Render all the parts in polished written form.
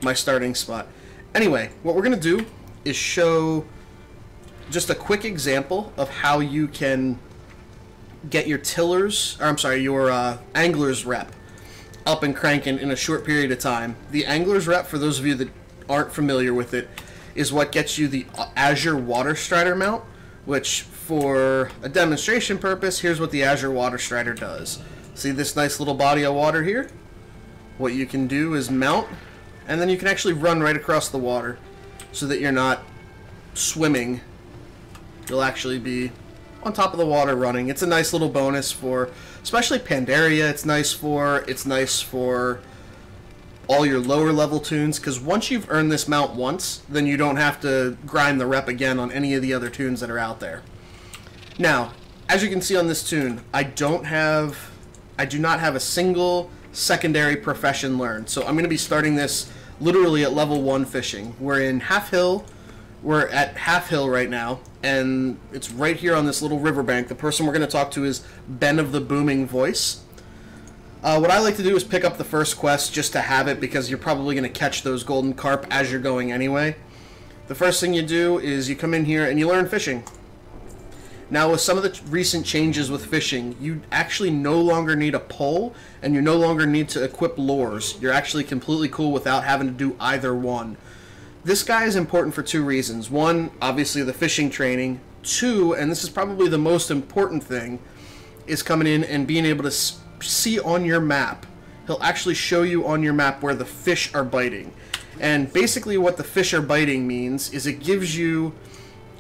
my starting spot. Anyway, what we're going to do is show just a quick example of how you can get your tillers, or I'm sorry, your angler's rep up and cranking in a short period of time. The angler's rep, for those of you that aren't familiar with it, is what gets you the Azure Water Strider mount, which for a demonstration purpose, here's what the Azure Water Strider does. See this nice little body of water here? What you can do is mount, and then you can actually run right across the water so that you're not swimming. You'll actually be on top of the water running. It's a nice little bonus for especially Pandaria. It's nice for all your lower level tunes, because once you've earned this mount once, then you don't have to grind the rep again on any of the other tunes that are out there. Now, as you can see on this tune, I do not have a single secondary profession learned. So I'm going to be starting this literally at level 1 fishing. We're in Half Hill. We're at Half Hill right now, and it's right here on this little riverbank. The person we're going to talk to is Ben of the Booming Voice. What I like to do is pick up the first quest just to have it, because you're probably going to catch those golden carp as you're going anyway. The first thing you do is you come in here and you learn fishing. Now, with some of the recent changes with fishing, you actually no longer need a pole, and you no longer need to equip lures. You're actually completely cool without having to do either one. This guy is important for 2 reasons. 1, obviously the fishing training. 2, and this is probably the most important thing, is coming in and being able to see on your map. He'll actually show you on your map where the fish are biting. And basically what the fish are biting means is it gives you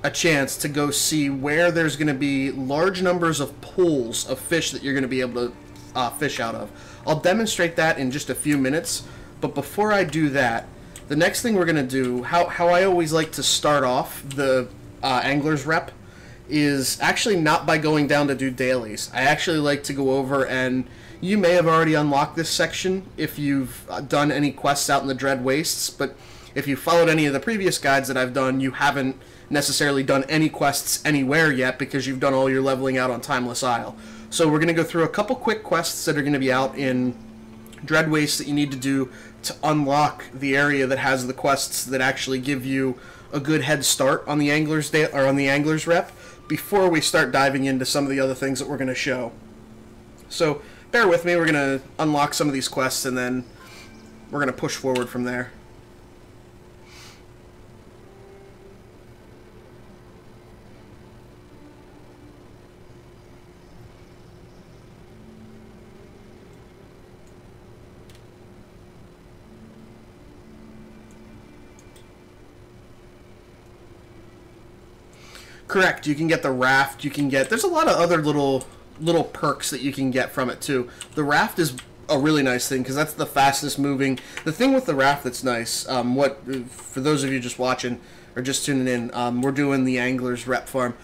a chance to go see where there's going to be large numbers of pools of fish that you're going to be able to fish out of. I'll demonstrate that in just a few minutes, but before I do that, the next thing we're going to do, how I always like to start off the angler's rep, is actually not by going down to do dailies. I actually like to go over, and you may have already unlocked this section if you've done any quests out in the Dread Wastes, but if you followed any of the previous guides that I've done, you haven't necessarily done any quests anywhere yet, because you've done all your leveling out on Timeless Isle. So we're going to go through a couple quick quests that are going to be out in Dread Wastes that you need to do to unlock the area that has the quests that actually give you a good head start on the angler's rep, before we start diving into some of the other things that we're going to show. So bear with me, we're going to unlock some of these quests, and then we're going to push forward from there. Correct, you can get the raft, there's a lot of other little perks that you can get from it too. The raft is a really nice thing, because that's the fastest moving. The thing with the raft that's nice, for those of you just watching or just tuning in, we're doing the angler's rep farm.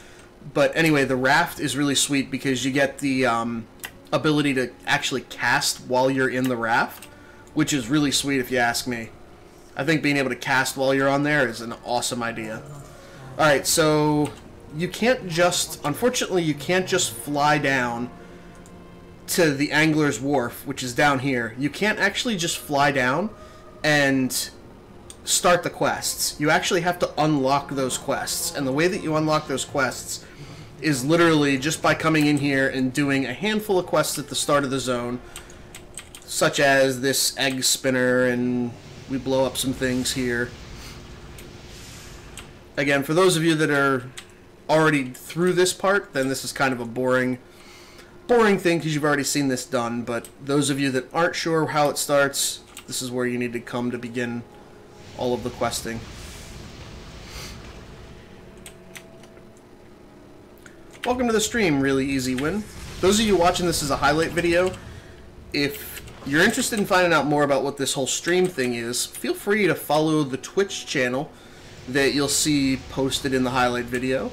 But anyway, the raft is really sweet because you get the ability to actually cast while you're in the raft, which is really sweet if you ask me. I think being able to cast while you're on there is an awesome idea. Alright, so you can't just, unfortunately, you can't just fly down to the Angler's Wharf, which is down here. You can't actually just fly down and start the quests. You actually have to unlock those quests, and the way that you unlock those quests is literally just by coming in here and doing a handful of quests at the start of the zone, such as this egg spinner, and we blow up some things here. Again, for those of you that are already through this part, then this is kind of a boring thing because you've already seen this done, but those of you that aren't sure how it starts, this is where you need to come to begin all of the questing. Welcome to the stream, Really Easy Win. Those of you watching this as a highlight video, if you're interested in finding out more about what this whole stream thing is, feel free to follow the Twitch channel that you'll see posted in the highlight video.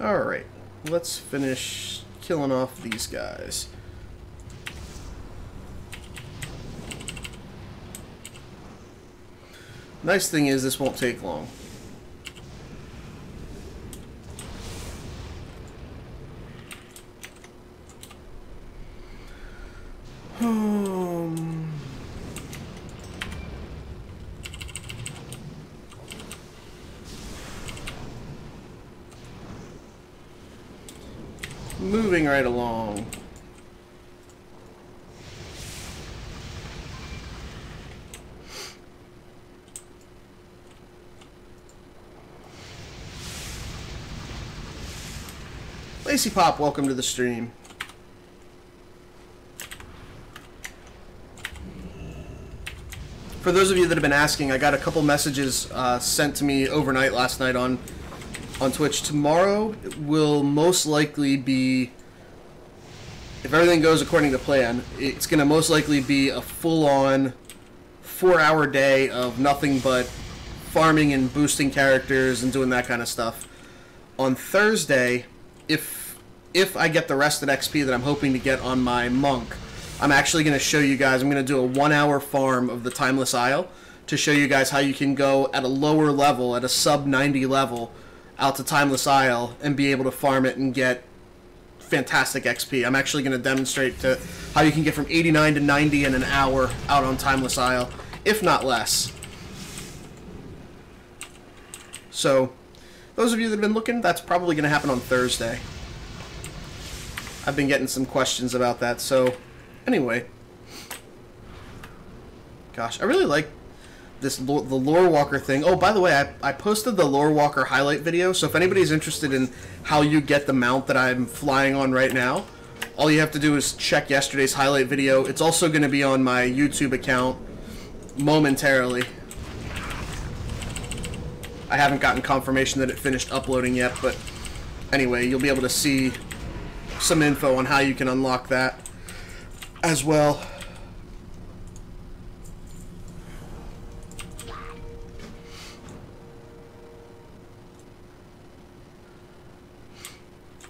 Alright, let's finish killing off these guys. Nice thing is this won't take long. Moving right along. Lacy Pop, welcome to the stream. For those of you that have been asking, I got a couple messages sent to me overnight last night on Twitch. Tomorrow will most likely be, if everything goes according to plan, it's going to most likely be a full-on 4-hour day of nothing but farming and boosting characters and doing that kind of stuff. On Thursday, if I get the rested XP that I'm hoping to get on my monk, I'm actually going to show you guys, I'm going to do a 1-hour farm of the Timeless Isle to show you guys how you can go at a lower level, at a sub 90 level, out to Timeless Isle and be able to farm it and get fantastic XP. I'm actually going to demonstrate how you can get from 89 to 90 in an hour out on Timeless Isle, if not less. So, those of you that have been looking, that's probably going to happen on Thursday. I've been getting some questions about that, so anyway. Gosh, I really like the Lore Walker thing. Oh, by the way, I posted the Lore Walker highlight video, so if anybody's interested in how you get the mount that I'm flying on right now, all you have to do is check yesterday's highlight video. It's also going to be on my YouTube account momentarily. I haven't gotten confirmation that it finished uploading yet, but anyway, you'll be able to see some info on how you can unlock that as well.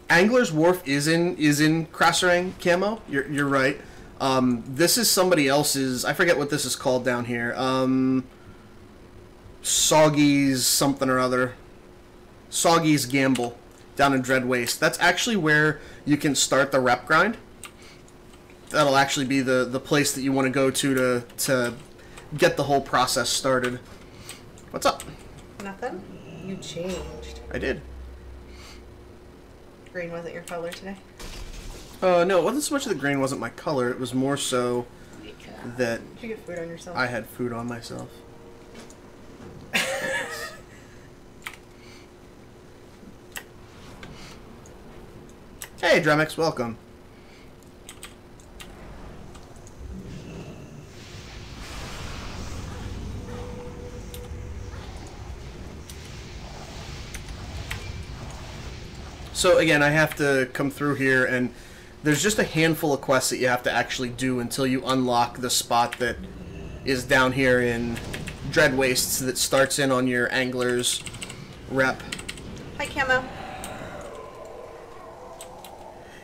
Angler's Wharf is in Krasarang camo. You're right. This is somebody else's. I forget what this is called down here. Soggy's something or other. Soggy's Gamble down in Dread Waste. That's actually where you can start the rep grind. That'll actually be the place that you want to go to get the whole process started. What's up? Nothing. You changed. I did. Green wasn't your color today? No, it wasn't so much that green wasn't my color. It was more so that Did you get food on yourself? I had food on myself. Hey, Dremex, welcome. So again, I have to come through here, and there's just a handful of quests that you have to actually do until you unlock the spot that is down here in Dread Wastes that starts in on your Angler's rep. Hi, Camo.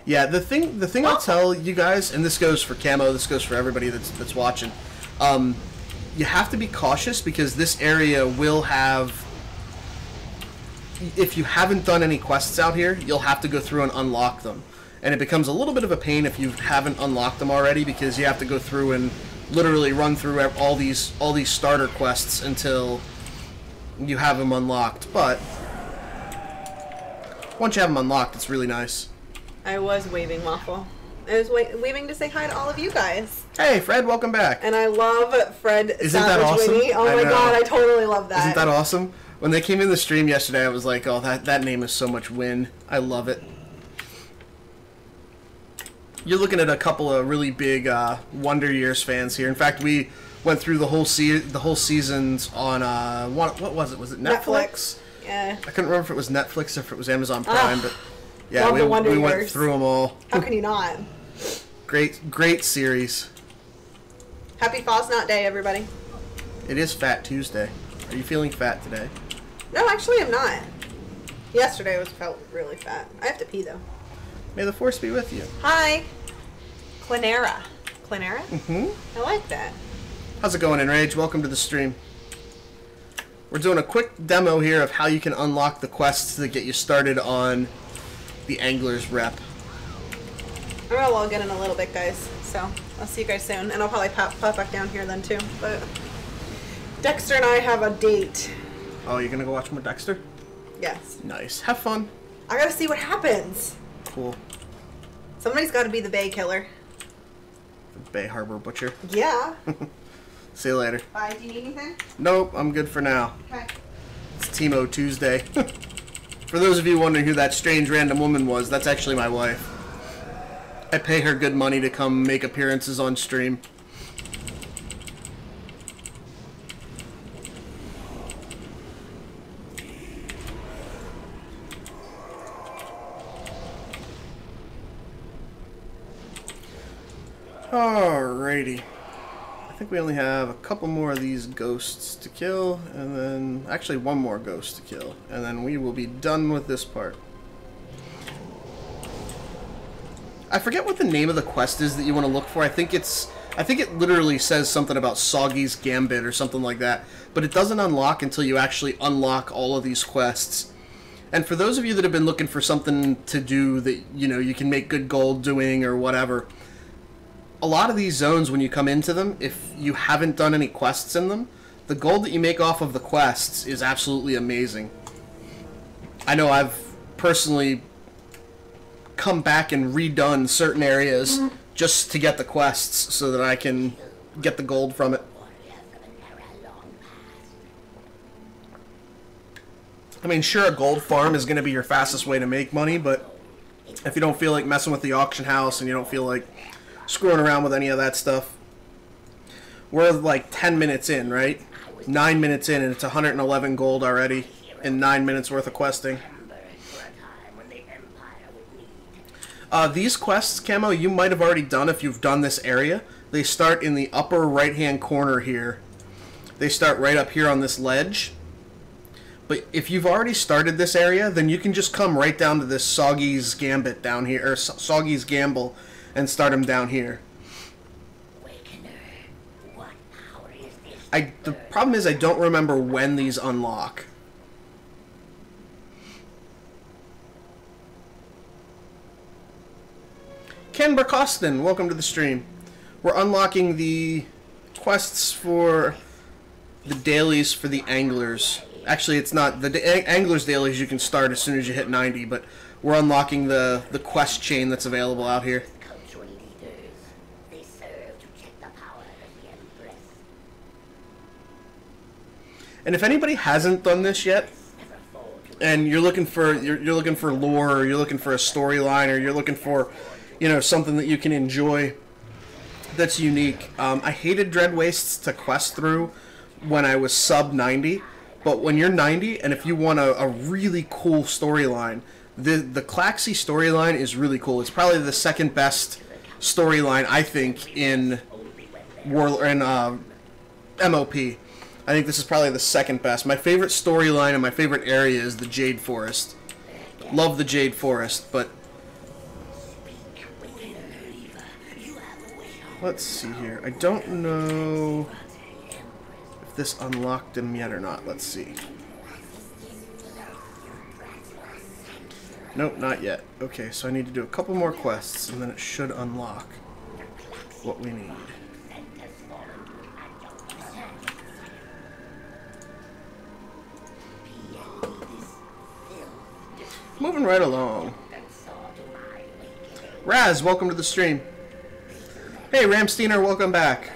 Yeah, the thing I'll tell you guys, and this goes for Camo, this goes for everybody that's watching, you have to be cautious because this area will have, if you haven't done any quests out here, you'll have to go through and unlock them. And it becomes a little bit of a pain if you haven't unlocked them already because you have to go through and literally run through all these starter quests until you have them unlocked. But once you have them unlocked, it's really nice. I was waving, Waffle. I was waving to say hi to all of you guys. Hey, Fred, welcome back. And I love Fred Isn't Savage that awesome? Winnie. Oh my god, I totally love that. Isn't that awesome? When they came in the stream yesterday, I was like, oh, that name is so much win. I love it. You're looking at a couple of really big Wonder Years fans here. In fact, we went through the whole seasons on what was it? Was it Netflix? Yeah. I couldn't remember if it was Netflix or if it was Amazon Prime, but yeah, we Wonder went Years. through them all. How can you not? Great series. Happy Fosnot Day, everybody. It is Fat Tuesday. Are you feeling fat today? No, actually, I'm not. Yesterday felt really fat. I have to pee though. May the force be with you. Hi, Clinera. Clinera? Mm-hmm. I like that. How's it going, Enrage? Welcome to the stream. We're doing a quick demo here of how you can unlock the quests that get you started on the Angler's rep. I'm gonna log in a little bit, guys. So I'll see you guys soon, and I'll probably pop back down here then too. But Dexter and I have a date. Oh, you're gonna go watch more Dexter? Yes. Nice. Have fun. I gotta see what happens. Cool. Somebody's got to be the Bay Killer. The Bay Harbor Butcher. Yeah. See you later. Bye. Do you need anything? Nope, I'm good for now. Okay. It's Timo Tuesday. For those of you wondering who that strange random woman was, that's actually my wife. I pay her good money to come make appearances on stream. Alrighty. I think we only have a couple more of these ghosts to kill, and then actually one more ghost to kill, and then we will be done with this part. I forget what the name of the quest is that you want to look for. I think it literally says something about Soggy's Gambit or something like that, but it doesn't unlock until you actually unlock all of these quests. And for those of you that have been looking for something to do that, you know, you can make good gold doing or whatever, a lot of these zones, when you come into them, if you haven't done any quests in them, the gold that you make off of the quests is absolutely amazing. I know I've personally come back and redone certain areas just to get the quests so that I can get the gold from it. I mean, sure, a gold farm is going to be your fastest way to make money, but if you don't feel like messing with the auction house and you don't feel like screwing around with any of that stuff, we're like 10 minutes in, right? 9 minutes in, and it's 111 gold already in 9 minutes worth of questing. These quests, Camo, you might have already done if you've done this area. They start in the upper right-hand corner here. They start right up here on this ledge. But if you've already started this area, then you can just come right down to this Soggy's Gambit down here, or Soggy's Gamble, and start him down here. The problem is I don't remember when these unlock. Ken Burkostin, welcome to the stream. We're unlocking the quests for the dailies for the anglers. Actually, it's not. The anglers dailies you can start as soon as you hit 90, but we're unlocking the quest chain that's available out here. And if anybody hasn't done this yet, and you're looking for lore, or you're looking for a storyline, or you're looking for, you know, something that you can enjoy that's unique. I hated Dread Wastes to quest through when I was sub 90, but when you're 90, and if you want a really cool storyline, the Claxy storyline is really cool. It's probably the second best storyline, I think, in MOP. I think this is probably the second best. My favorite storyline and my favorite area is the Jade Forest. Love the Jade Forest, but let's see here. I don't know if this unlocked him yet or not. Let's see. Nope, not yet. Okay, so I need to do a couple more quests, and then it should unlock what we need. Moving right along. Raz, welcome to the stream. Hey, Ramsteiner, welcome back.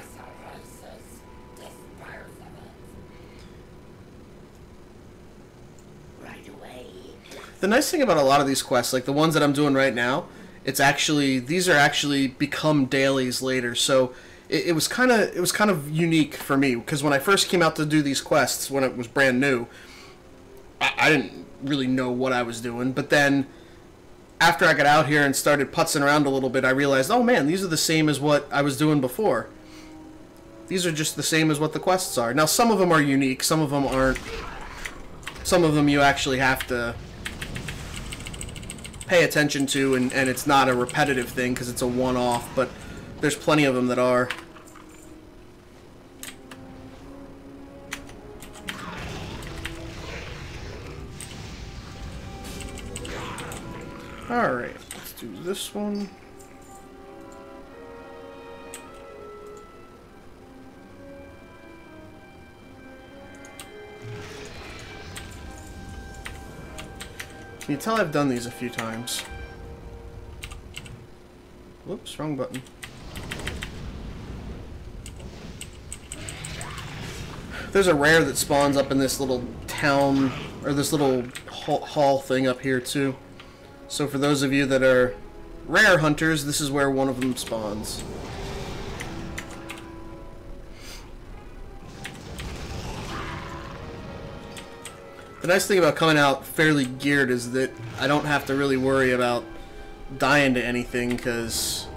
The nice thing about a lot of these quests, like the ones that I'm doing right now, these are actually become dailies later. So it was kind of unique for me, because when I first came out to do these quests, when it was brand new, I didn't really know what I was doing. But then after I got out here and started putzing around a little bit, I realized, oh man, these are the same as what I was doing before. These are just the same as what the quests are. Now, some of them are unique, some of them aren't. Some of them you actually have to pay attention to, and it's not a repetitive thing because it's a one-off, but there's plenty of them that are. Alright, let's do this one. Can you tell I've done these a few times? Whoops, wrong button. There's a rare that spawns up in this little town, or this little hall thing up here too. So for those of you that are rare hunters, this is where one of them spawns. The nice thing about coming out fairly geared is that I don't have to really worry about dying to anything, because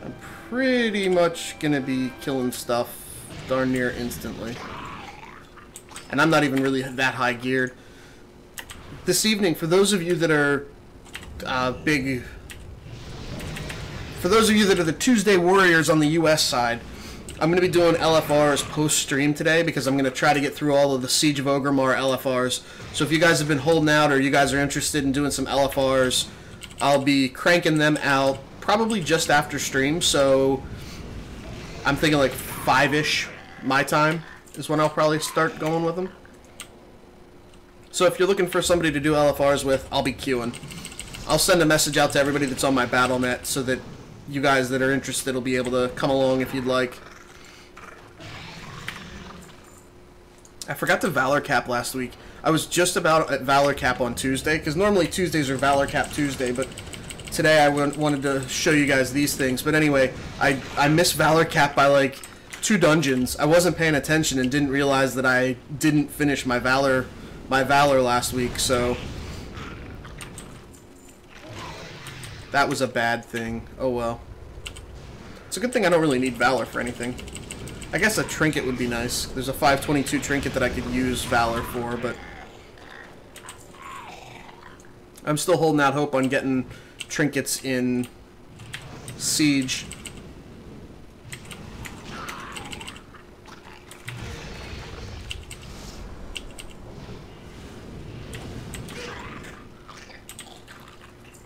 I'm pretty much going to be killing stuff darn near instantly. And I'm not even really that high geared. This evening, for those of you that are for those of you that are the Tuesday Warriors on the US side, I'm going to be doing LFRs post-stream today, because I'm going to try to get through all of the Siege of Orgrimmar LFRs. So if you guys have been holding out, or you guys are interested in doing some LFRs, I'll be cranking them out probably just after stream. So I'm thinking like 5-ish my time is when I'll probably start going with them. So if you're looking for somebody to do LFRs with, I'll be queuing. I'll send a message out to everybody that's on my BattleNet, so that you guys that are interested will be able to come along if you'd like. I forgot to Valor Cap last week. I was just about at Valor Cap on Tuesday, because normally Tuesdays are Valor Cap Tuesday, but today I wanted to show you guys these things. But anyway, I missed Valor Cap by like 2 dungeons. I wasn't paying attention and didn't realize that I didn't finish my Valor last week, so that was a bad thing. Oh well. It's a good thing I don't really need Valor for anything. I guess a trinket would be nice. There's a 522 trinket that I could use Valor for, but I'm still holding out hope on getting trinkets in Siege.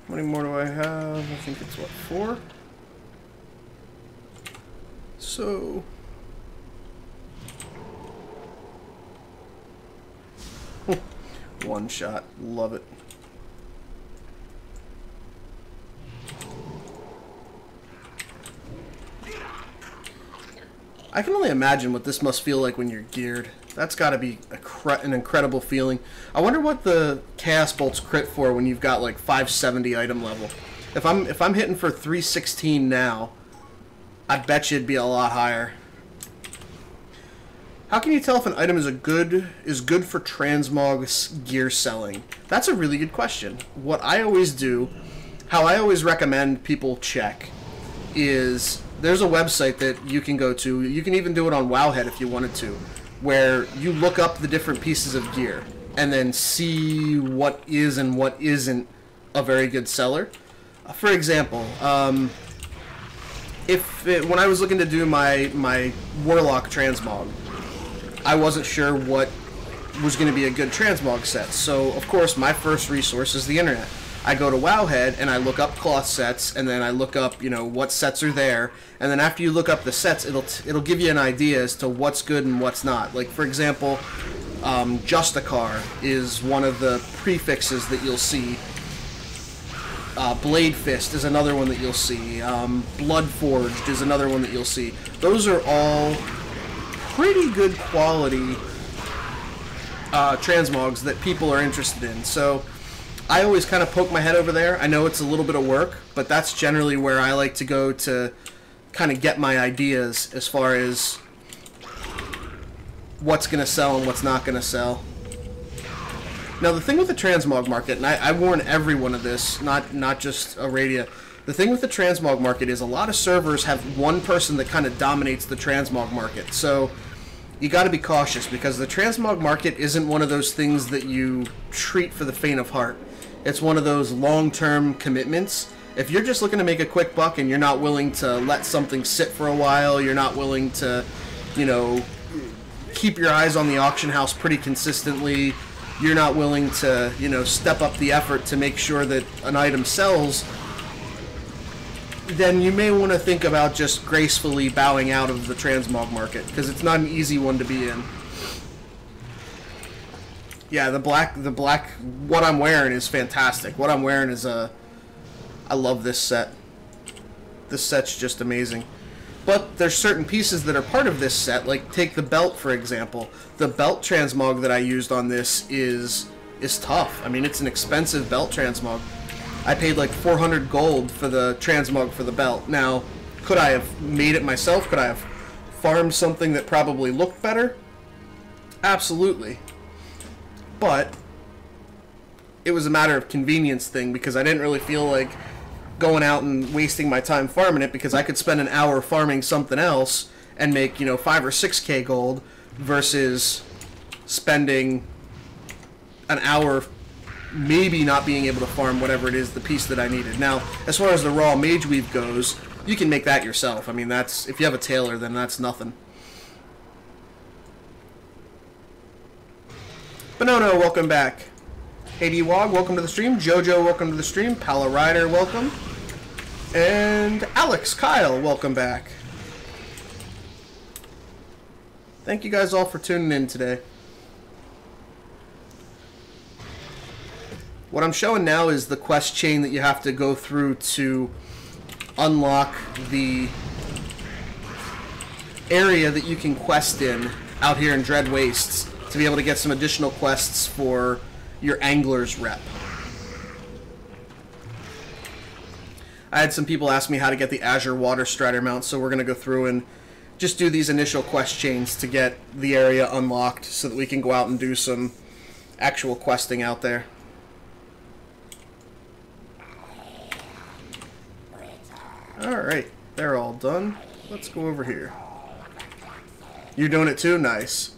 How many more do I have? I think it's, what, 4? So one shot. Love it. I can only imagine what this must feel like when you're geared. That's got to be an incredible feeling. I wonder what the Chaos Bolts crit for when you've got like 570 item level. If I'm hitting for 316 now, I bet you it'd be a lot higher. How can you tell if an item is good for transmog gear selling? That's a really good question. What I always do, how I always recommend people check, is there's a website that you can go to. You can even do it on Wowhead if you wanted to, where you look up the different pieces of gear and then see what is and what isn't a very good seller. For example, when I was looking to do my Warlock transmog, I wasn't sure what was going to be a good transmog set. So, of course, my first resource is the internet. I go to Wowhead and I look up cloth sets, and then I look up, you know, what sets are there, and then after you look up the sets, it'll give you an idea as to what's good and what's not. Like, for example, Justicar is one of the prefixes that you'll see. Blade Fist is another one that you'll see. Bloodforged is another one that you'll see. Those are all pretty good quality transmogs that people are interested in. So I always kind of poke my head over there. I know it's a little bit of work, but that's generally where I like to go to kind of get my ideas as far as what's going to sell and what's not going to sell. Now, the thing with the transmog market, and I warn everyone of this, not just Aradia, the thing with the transmog market is a lot of servers have one person that kind of dominates the transmog market. So you got to be cautious, because the transmog market isn't one of those things that you treat for the faint of heart. It's one of those long-term commitments. If you're just looking to make a quick buck and you're not willing to let something sit for a while, you're not willing to, you know, keep your eyes on the auction house pretty consistently, you're not willing to, you know, step up the effort to make sure that an item sells, then you may want to think about just gracefully bowing out of the transmog market, because it's not an easy one to be in. Yeah, the black, what I'm wearing is fantastic. What I'm wearing is I love this set. This set's just amazing. But there's certain pieces that are part of this set, like take the belt, for example. The belt transmog that I used on this is tough. I mean, it's an expensive belt transmog. I paid like 400 gold for the transmog for the belt. Now, could I have made it myself? Could I have farmed something that probably looked better? Absolutely. But it was a matter of convenience thing, because I didn't really feel like going out and wasting my time farming it, because I could spend an hour farming something else and make, 5 or 6k gold versus spending an hour maybe not being able to farm whatever it is, the piece that I needed. Now, as far as the raw mage weave goes, you can make that yourself. I mean, that's, if you have a tailor, then that's nothing. Bonono, welcome back. AD Wog, welcome to the stream. Jojo, welcome to the stream. Pala Rider, welcome. And Alex, Kyle, welcome back. Thank you guys all for tuning in today. What I'm showing now is the quest chain that you have to go through to unlock the area that you can quest in out here in Dread Wastes to be able to get some additional quests for your Angler's rep. I had some people ask me how to get the Azure Water Strider mount, so we're going to go through and just do these initial quest chains to get the area unlocked so that we can go out and do some actual questing out there. Alright, they're all done. Let's go over here. You're doing it too? Nice.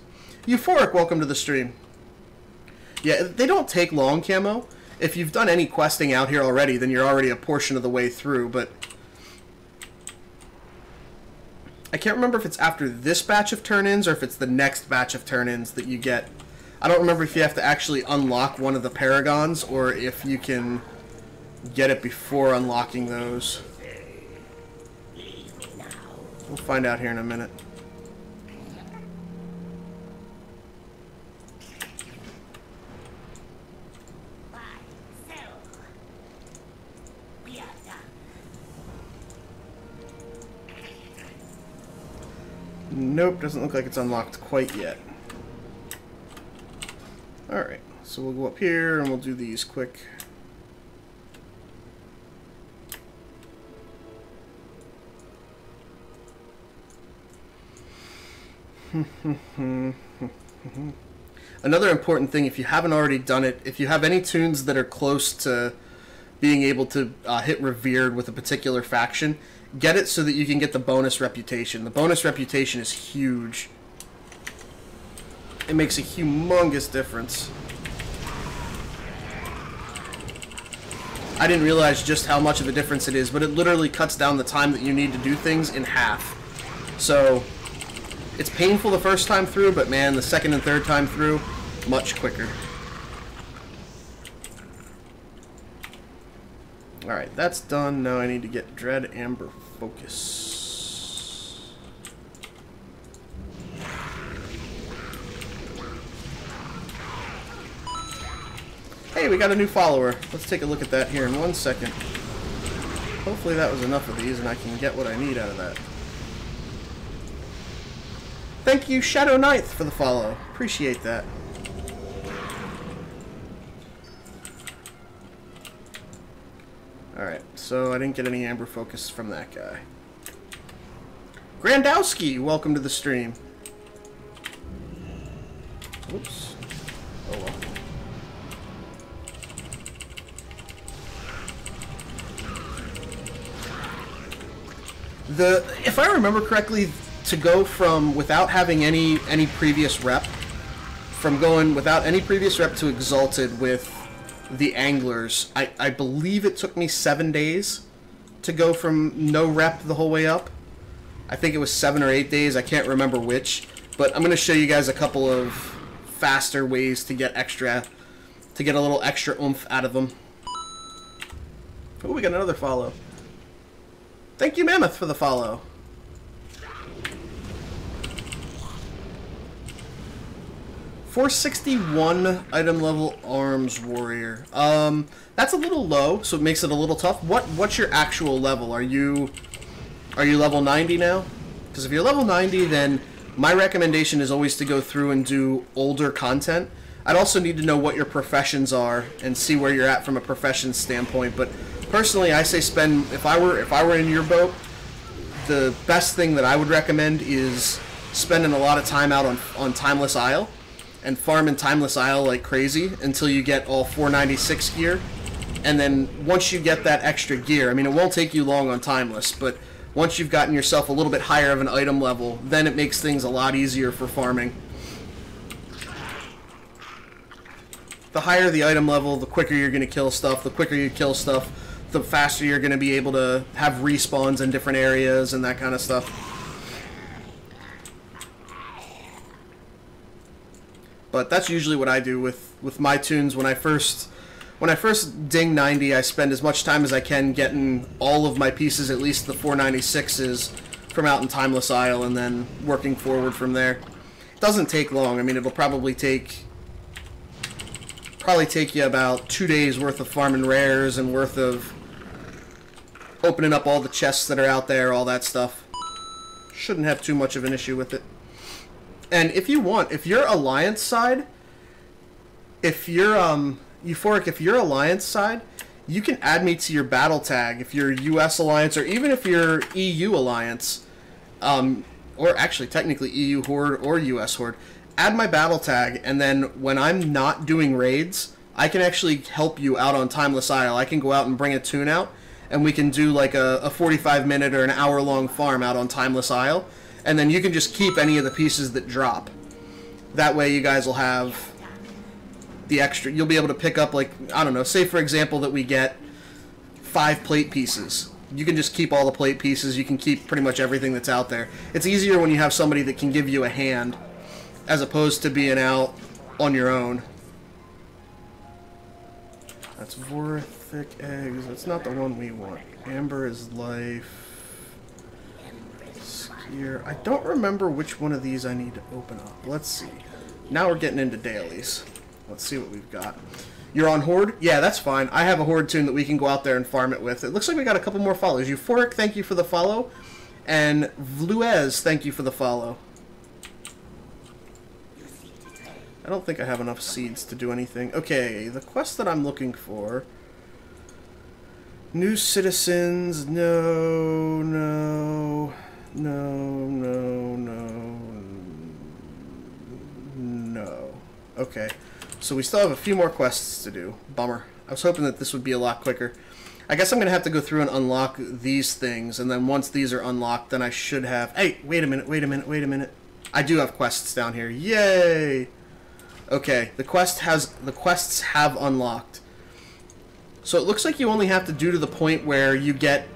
Euphoric, welcome to the stream. Yeah, they don't take long, Camo. If you've done any questing out here already, then you're already a portion of the way through, but I can't remember if it's after this batch of turn-ins or if it's the next batch of turn-ins that you get. I don't remember if you have to actually unlock one of the Paragons or if you can get it before unlocking those. We'll find out here in a minute. Nope, doesn't look like it's unlocked quite yet. Alright, so we'll go up here and we'll do these quick. Another important thing, if you haven't already done it, if you have any tunes that are close to being able to hit Revered with a particular faction, get it so that you can get the bonus reputation. The bonus reputation is huge. It makes a humongous difference. I didn't realize just how much of a difference it is, but it literally cuts down the time that you need to do things in half. So it's painful the first time through, but man, the second and third time through, much quicker. Alright, that's done. Now I need to get Dread Amber Focus. Hey, we got a new follower. Let's take a look at that here in 1 second. Hopefully that was enough of these and I can get what I need out of that. Thank you, Shadow Ninth, for the follow. Appreciate that. Alright, so I didn't get any Amber Focus from that guy. Grandowski, welcome to the stream. Oops. Oh well. If I remember correctly, to go from without having any previous rep, from going without any previous rep to Exalted with the Anglers, I believe it took me 7 days to go from no rep the whole way up. I think it was 7 or 8 days, I can't remember which, but I'm going to show you guys a couple of faster ways to get a little extra oomph out of them. Oh, we got another follow. Thank you, Mammoth, for the follow. 461 item level arms warrior. That's a little low, so it makes it a little tough. What's your actual level? Are you level 90 now? Because if you're level 90, then my recommendation is always to go through and do older content. I'd also need to know what your professions are and see where you're at from a profession standpoint. But personally, I say spend, if I were in your boat, the best thing that I would recommend is spending a lot of time out on Timeless Isle and farming Timeless Isle like crazy until you get all 496 gear. And then once you get that extra gear, I mean, it won't take you long on Timeless, but once you've gotten yourself a little bit higher of an item level, then it makes things a lot easier for farming. The higher the item level, the quicker you're going to kill stuff. The quicker you kill stuff, the faster you're going to be able to have respawns in different areas and that kind of stuff. But that's usually what I do with my tunes. When I first ding 90, I spend as much time as I can getting all of my pieces, at least the 496s, from out in Timeless Isle, and then working forward from there. It doesn't take long. I mean, it'll probably take you about 2 days worth of farming rares and worth of opening up all the chests that are out there, all that stuff. Shouldn't have too much of an issue with it. And if you want, if you're Alliance side, if you're Euphoric, if you're Alliance side, you can add me to your battle tag if you're US Alliance, or even if you're EU Alliance, or actually technically EU Horde or US Horde. Add my battle tag, and then when I'm not doing raids, I can actually help you out on Timeless Isle. I can go out and bring a tune out, and we can do like a 45-minute or an hour-long farm out on Timeless Isle, and then you can just keep any of the pieces that drop. That way you guys will have the extra. You'll be able to pick up, like, I don't know, say for example that we get 5 plate pieces. You can just keep all the plate pieces. You can keep pretty much everything that's out there. It's easier when you have somebody that can give you a hand, as opposed to being out on your own. That's Vorthic eggs. That's not the one we want. Amber is life. Skier. I don't remember which one of these I need to open up. Let's see. Now we're getting into dailies. Let's see what we've got. You're on Horde? Yeah, that's fine. I have a Horde tune that we can go out there and farm it with. It looks like we got a couple more follows. Euphoric, thank you for the follow. And Vluez, thank you for the follow. I don't think I have enough seeds to do anything. Okay, the quest that I'm looking for. New citizens, no, no, no, no, no, no. Okay, so we still have a few more quests to do. Bummer. I was hoping that this would be a lot quicker. I guess I'm going to have to go through and unlock these things, and then once these are unlocked, then I should have... Hey, wait a minute. I do have quests down here. Yay! Okay, the quests have unlocked. So it looks like you only have to do to the point where you get...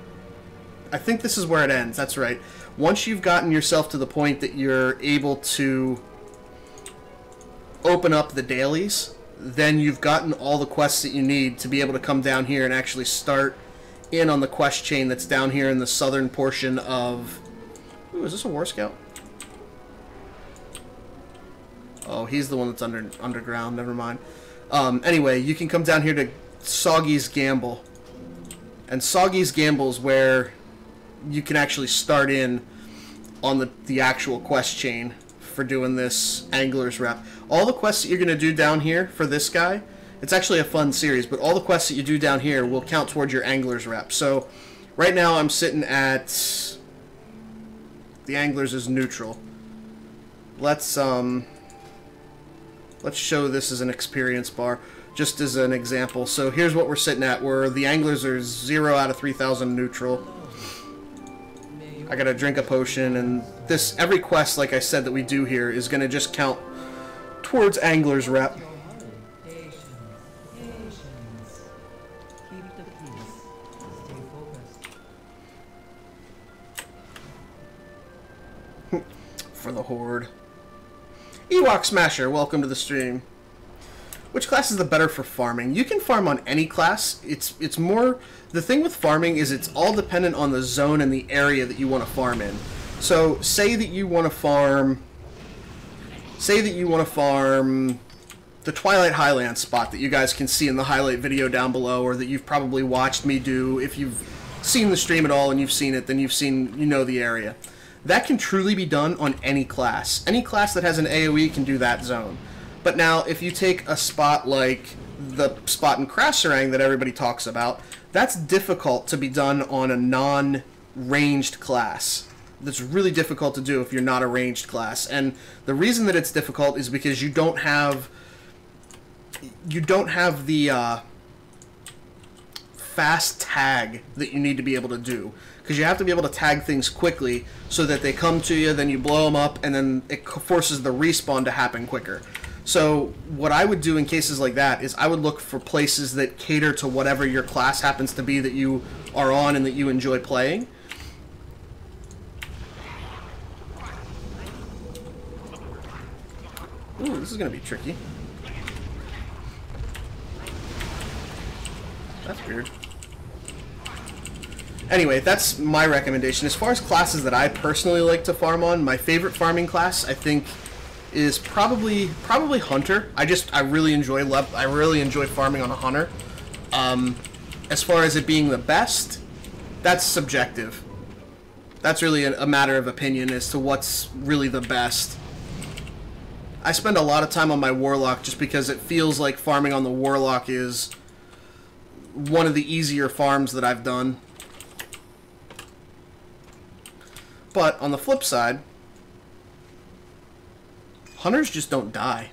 I think this is where it ends, that's right. Once you've gotten yourself to the point that you're able to open up the dailies, then you've gotten all the quests that you need to be able to come down here and actually start in on the quest chain that's down here in the southern portion of... Ooh, is this a War Scout? Oh, he's the one that's underground. Never mind. Anyway, you can come down here to Soggy's Gamble. And Soggy's Gamble is where you can actually start in on the actual quest chain for doing this Angler's Rep. All the quests that you're going to do down here for this guy, it's actually a fun series, but all the quests that you do down here will count towards your Angler's Rep. So, right now I'm sitting at... The Anglers is neutral. Let's show this as an experience bar, just as an example. So here's what we're sitting at, where the Anglers are 0 out of 3,000 neutral. I gotta drink a potion, and this, every quest, like I said, that we do here is gonna just count towards Angler's Rep. For the Horde. Ewok Smasher, welcome to the stream. Which class is the better for farming? You can farm on any class. It's more... The thing with farming is it's all dependent on the zone and the area that you want to farm in. So, say that you want to farm... say that you want to farm the Twilight Highlands spot that you guys can see in the highlight video down below, or that you've probably watched me do. If you've seen the stream at all and you've seen it, then you know the area. That can truly be done on any class. Any class that has an AoE can do that zone. But now, if you take a spot like the spot in Krasarang that everybody talks about, that's difficult to be done on a non-ranged class. That's really difficult to do if you're not a ranged class. And the reason that it's difficult is because you don't have the fast tag that you need to be able to do. Because you have to be able to tag things quickly so that they come to you, then you blow them up, and then it forces the respawn to happen quicker. So what I would do in cases like that is I would look for places that cater to whatever your class happens to be that you are on and that you enjoy playing. Ooh, this is going to be tricky. That's weird. Anyway, that's my recommendation. As far as classes that I personally like to farm on, my favorite farming class, I think, is probably Hunter. I really enjoy farming on a Hunter. As far as it being the best, that's subjective. That's really a matter of opinion as to what's really the best. I spend a lot of time on my Warlock just because it feels like farming on the Warlock is one of the easier farms that I've done. But on the flip side, Hunters just don't die.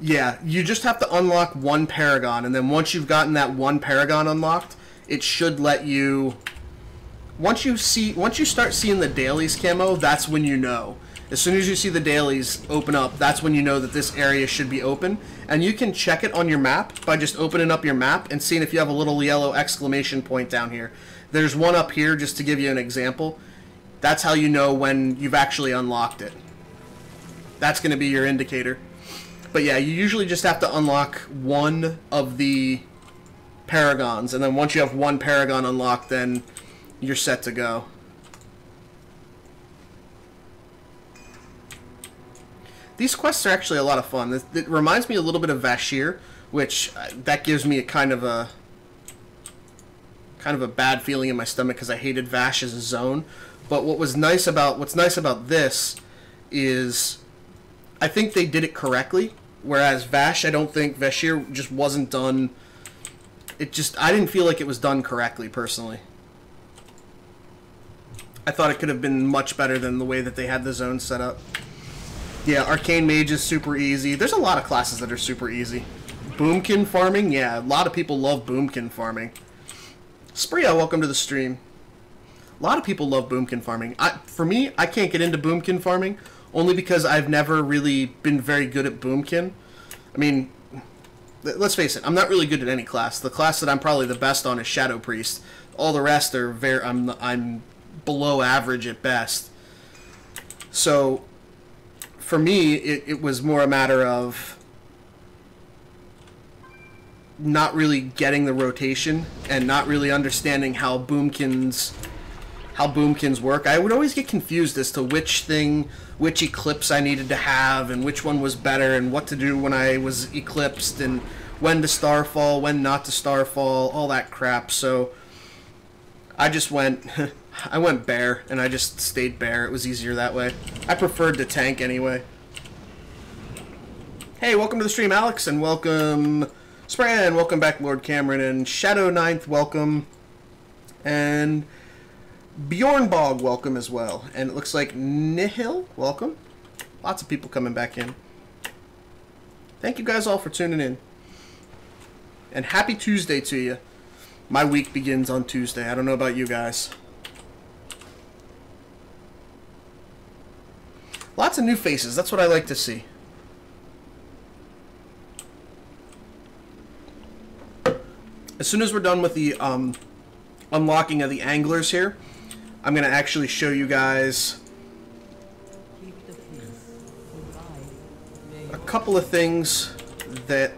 Yeah, you just have to unlock one Paragon, and then once you've gotten that one Paragon unlocked, it should let you... Once you start seeing the dailies camo, that's when you know. As soon as you see the dailies open up, that's when you know that this area should be open. And you can check it on your map by just opening up your map and seeing if you have a little yellow exclamation point down here. There's one up here just to give you an example. That's how you know when you've actually unlocked it. That's going to be your indicator. But yeah, you usually just have to unlock one of the Paragons. And then once you have one Paragon unlocked, then you're set to go. These quests are actually a lot of fun. It reminds me a little bit of Vashir, which that gives me a kind of a bad feeling in my stomach because I hated Vash as a zone. But what's nice about this is I think they did it correctly, whereas Vash, I don't think Vashir just wasn't done. I didn't feel like it was done correctly personally. I thought it could have been much better than the way that they had the zone set up. Yeah, Arcane Mage is super easy. There's a lot of classes that are super easy. Boomkin farming? Yeah, a lot of people love Boomkin farming. Spria, welcome to the stream. A lot of people love Boomkin farming. For me, I can't get into Boomkin farming, only because I've never really been very good at Boomkin. I mean, let's face it, I'm not really good at any class. The class that I'm probably the best on is Shadow Priest. All the rest are I'm below average at best. So for me, it was more a matter of not really getting the rotation and not really understanding how boomkins work. I would always get confused as to which eclipse I needed to have and which one was better and what to do when I was eclipsed and when to starfall, when not to starfall, all that crap. So I just went I went bear, and I just stayed bear. It was easier that way. I preferred to tank anyway. Hey, welcome to the stream, Alex, and welcome Spran, welcome back, Lord Cameron, and Shadow Ninth, welcome, and Bjornbog, welcome as well. And it looks like Nihil, welcome. Lots of people coming back in. Thank you guys all for tuning in. And happy Tuesday to you. My week begins on Tuesday. I don't know about you guys. Lots of new faces. That's what I like to see. As soon as we're done with the unlocking of the anglers here, I'm going to actually show you guys a couple of things that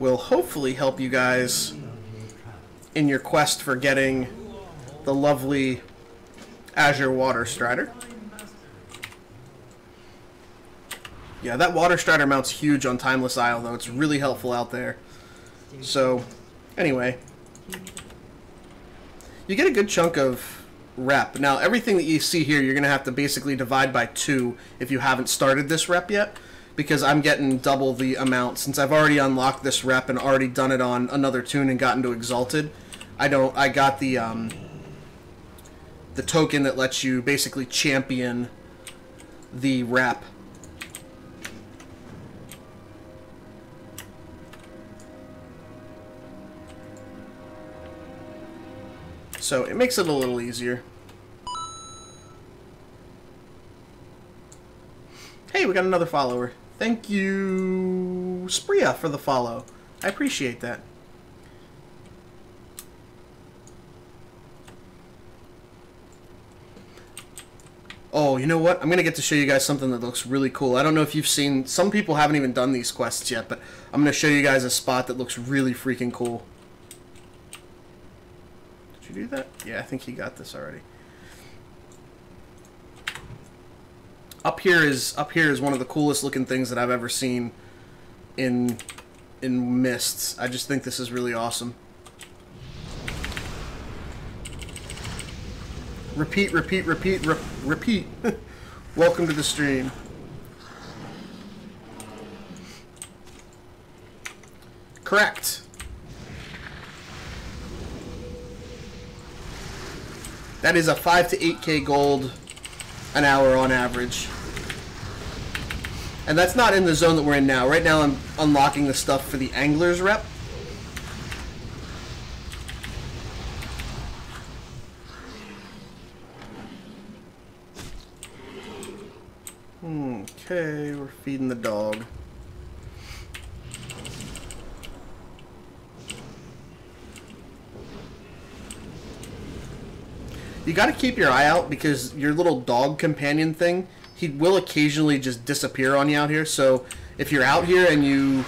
will hopefully help you guys in your quest for getting the lovely Azure Water Strider. Yeah, that Water Strider mount's huge on Timeless Isle, though. It's really helpful out there. So, anyway. You get a good chunk of rep. Now, everything that you see here, you're going to have to basically divide by 2 if you haven't started this rep yet, because I'm getting double the amount. Since I've already unlocked this rep and already done it on another tune and gotten to Exalted, I got the token that lets you basically champion the rep. So it makes it a little easier. Hey, we got another follower. Thank you, Spria, for the follow. I appreciate that. Oh, you know what? I'm going to get to show you guys something that looks really cool. I don't know if you've seen... Some people haven't even done these quests yet, but I'm going to show you guys a spot that looks really freaking cool. Did you do that? Yeah, I think he got this already. Up here is one of the coolest looking things that I've ever seen in Mists. I just think this is really awesome. Repeat, repeat, repeat, repeat. Welcome to the stream. Correct. That is a 5 to 8k gold an hour on average. And that's not in the zone that we're in now. Right now I'm unlocking the stuff for the Angler's rep. Okay, we're feeding the dog. You gotta keep your eye out because your little dog companion thing, he will occasionally just disappear on you out here. So if you're out here and you,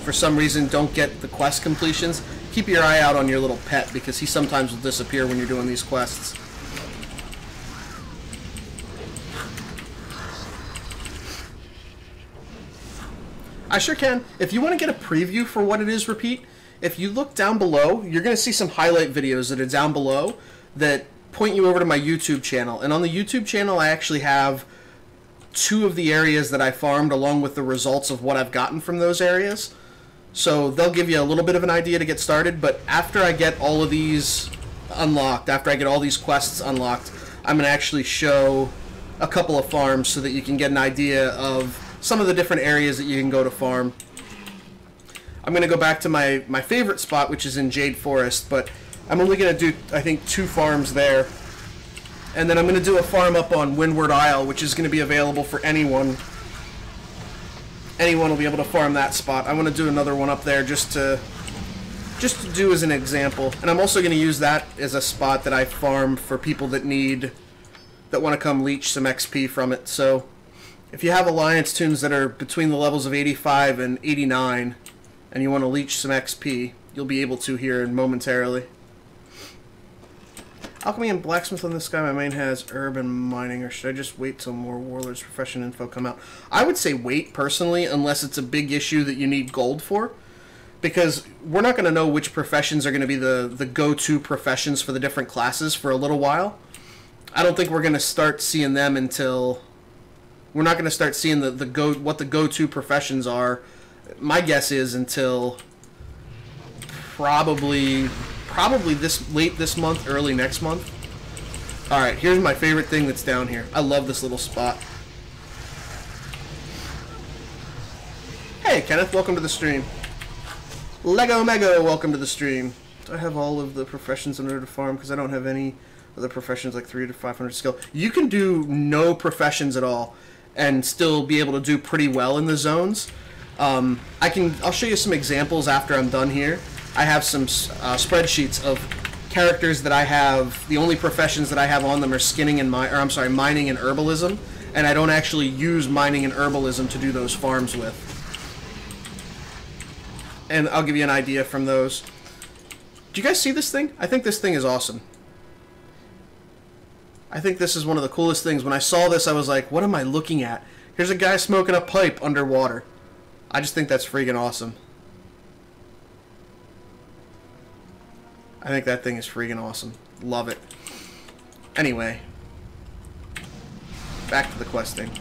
for some reason, don't get the quest completions, keep your eye out on your little pet because he sometimes will disappear when you're doing these quests. I sure can. If you want to get a preview for what it is, Repeat, if you look down below, you're going to see some highlight videos that are down below that point you over to my YouTube channel. And on the YouTube channel, I actually have 2 of the areas that I farmed along with the results of what I've gotten from those areas. So they'll give you a little bit of an idea to get started, but after I get all of these unlocked, after I get all these quests unlocked, I'm going to actually show a couple of farms so that you can get an idea of some of the different areas that you can go to farm. I'm going to go back to my favorite spot, which is in Jade Forest, but I'm only going to do, I think, 2 farms there. And then I'm going to do a farm up on Windward Isle, which is going to be available for anyone. Anyone will be able to farm that spot. I want to do another one up there just to do as an example. And I'm also going to use that as a spot that I farm for people that want to come leech some XP from it. So if you have Alliance tunes that are between the levels of 85 and 89, and you want to leech some XP, you'll be able to here momentarily. Alchemy and Blacksmith on this guy. My main has herb and mining, or should I just wait till more Warlord's profession info come out? I would say wait, personally, unless it's a big issue that you need gold for, because we're not going to know which professions are going to be the go-to professions for the different classes for a little while. I don't think we're going to start seeing them until... We're not going to start seeing what the go-to professions are. My guess is until probably late this month, early next month. All right, here's my favorite thing that's down here. I love this little spot. Hey, Kenneth, welcome to the stream. Lego Mego, welcome to the stream. Do I have all of the professions in order to farm? Because I don't have any other professions like 300 to 500 skill. You can do no professions at all and still be able to do pretty well in the zones. I'll show you some examples after I'm done here. I have some spreadsheets of characters that I have. The only professions that I have on them are mining and herbalism, and I don't actually use mining and herbalism to do those farms with. And I'll give you an idea from those. Do you guys see this thing? I think this thing is awesome. I think this is one of the coolest things. When I saw this, I was like, what am I looking at? Here's a guy smoking a pipe underwater. I just think that's freaking awesome. I think that thing is freaking awesome. Love it. Anyway. Back to the questing.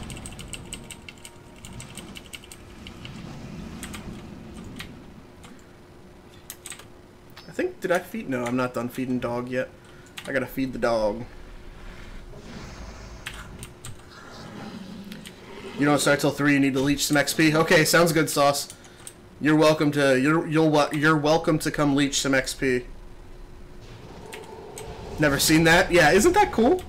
I think, did I feed? No, I'm not done feeding dog yet. I gotta feed the dog. You don't start till 3. You need to leech some XP. Okay, sounds good, Sauce. You're welcome to you're welcome to come leech some XP. Never seen that? Yeah, isn't that cool?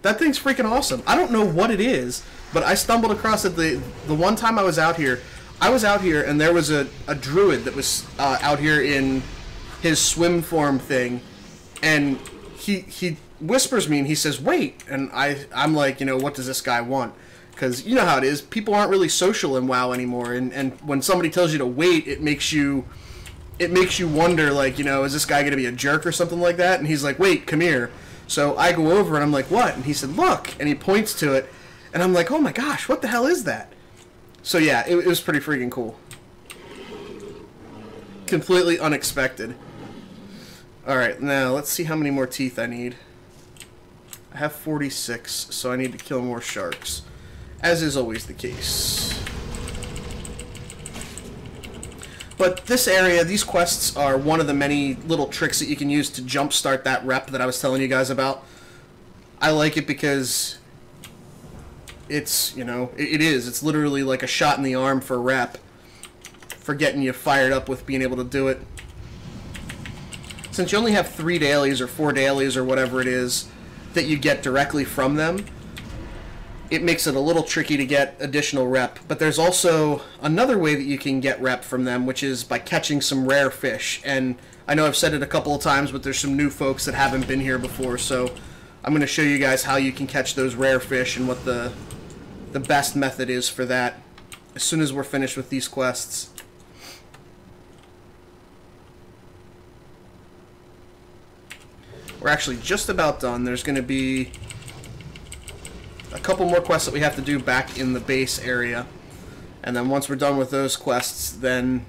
That thing's freaking awesome. I don't know what it is, but I stumbled across it the one time I was out here. I was out here and there was a druid that was out here in his swim form thing, and he whispers me and he says, "Wait," and I'm like, you know, what does this guy want? Because you know how it is. People aren't really social in WoW anymore, and when somebody tells you to wait, it makes you wonder, like, you know, is this guy going to be a jerk or something like that? And he's like, wait, come here. So I go over and I'm like, what? And he said, look. And he points to it. And I'm like, oh my gosh, what the hell is that? So yeah, it was pretty freaking cool. Completely unexpected. Alright, now let's see how many more teeth I need. I have 46, so I need to kill more sharks. As is always the case. But this area, these quests are one of the many little tricks that you can use to jumpstart that rep that I was telling you guys about. I like it because it's, you know, it is. It's literally like a shot in the arm for rep. For getting you fired up with being able to do it. Since you only have 3 dailies or 4 dailies or whatever it is that you get directly from them, it makes it a little tricky to get additional rep. But there's also another way that you can get rep from them, which is by catching some rare fish. And I know I've said it a couple of times, but there's some new folks that haven't been here before, so I'm going to show you guys how you can catch those rare fish and what the best method is for that as soon as we're finished with these quests. We're actually just about done. There's going to be a couple more quests that we have to do back in the base area. And then once we're done with those quests, then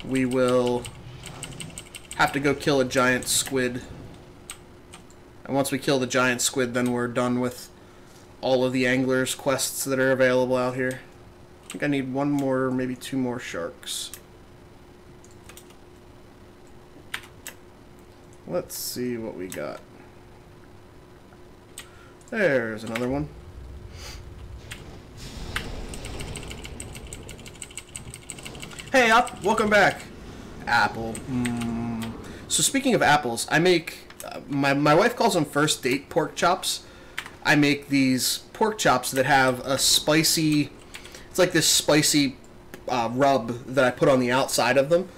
we will have to go kill a giant squid. And once we kill the giant squid, then we're done with all of the anglers' quests that are available out here. I think I need 1 more, maybe 2 more sharks. Let's see what we got. There's another one. Hey, Up! Welcome back. Apple. So speaking of apples, I make... my wife calls them first date pork chops. I make these pork chops that have a spicy... It's like this spicy rub that I put on the outside of them.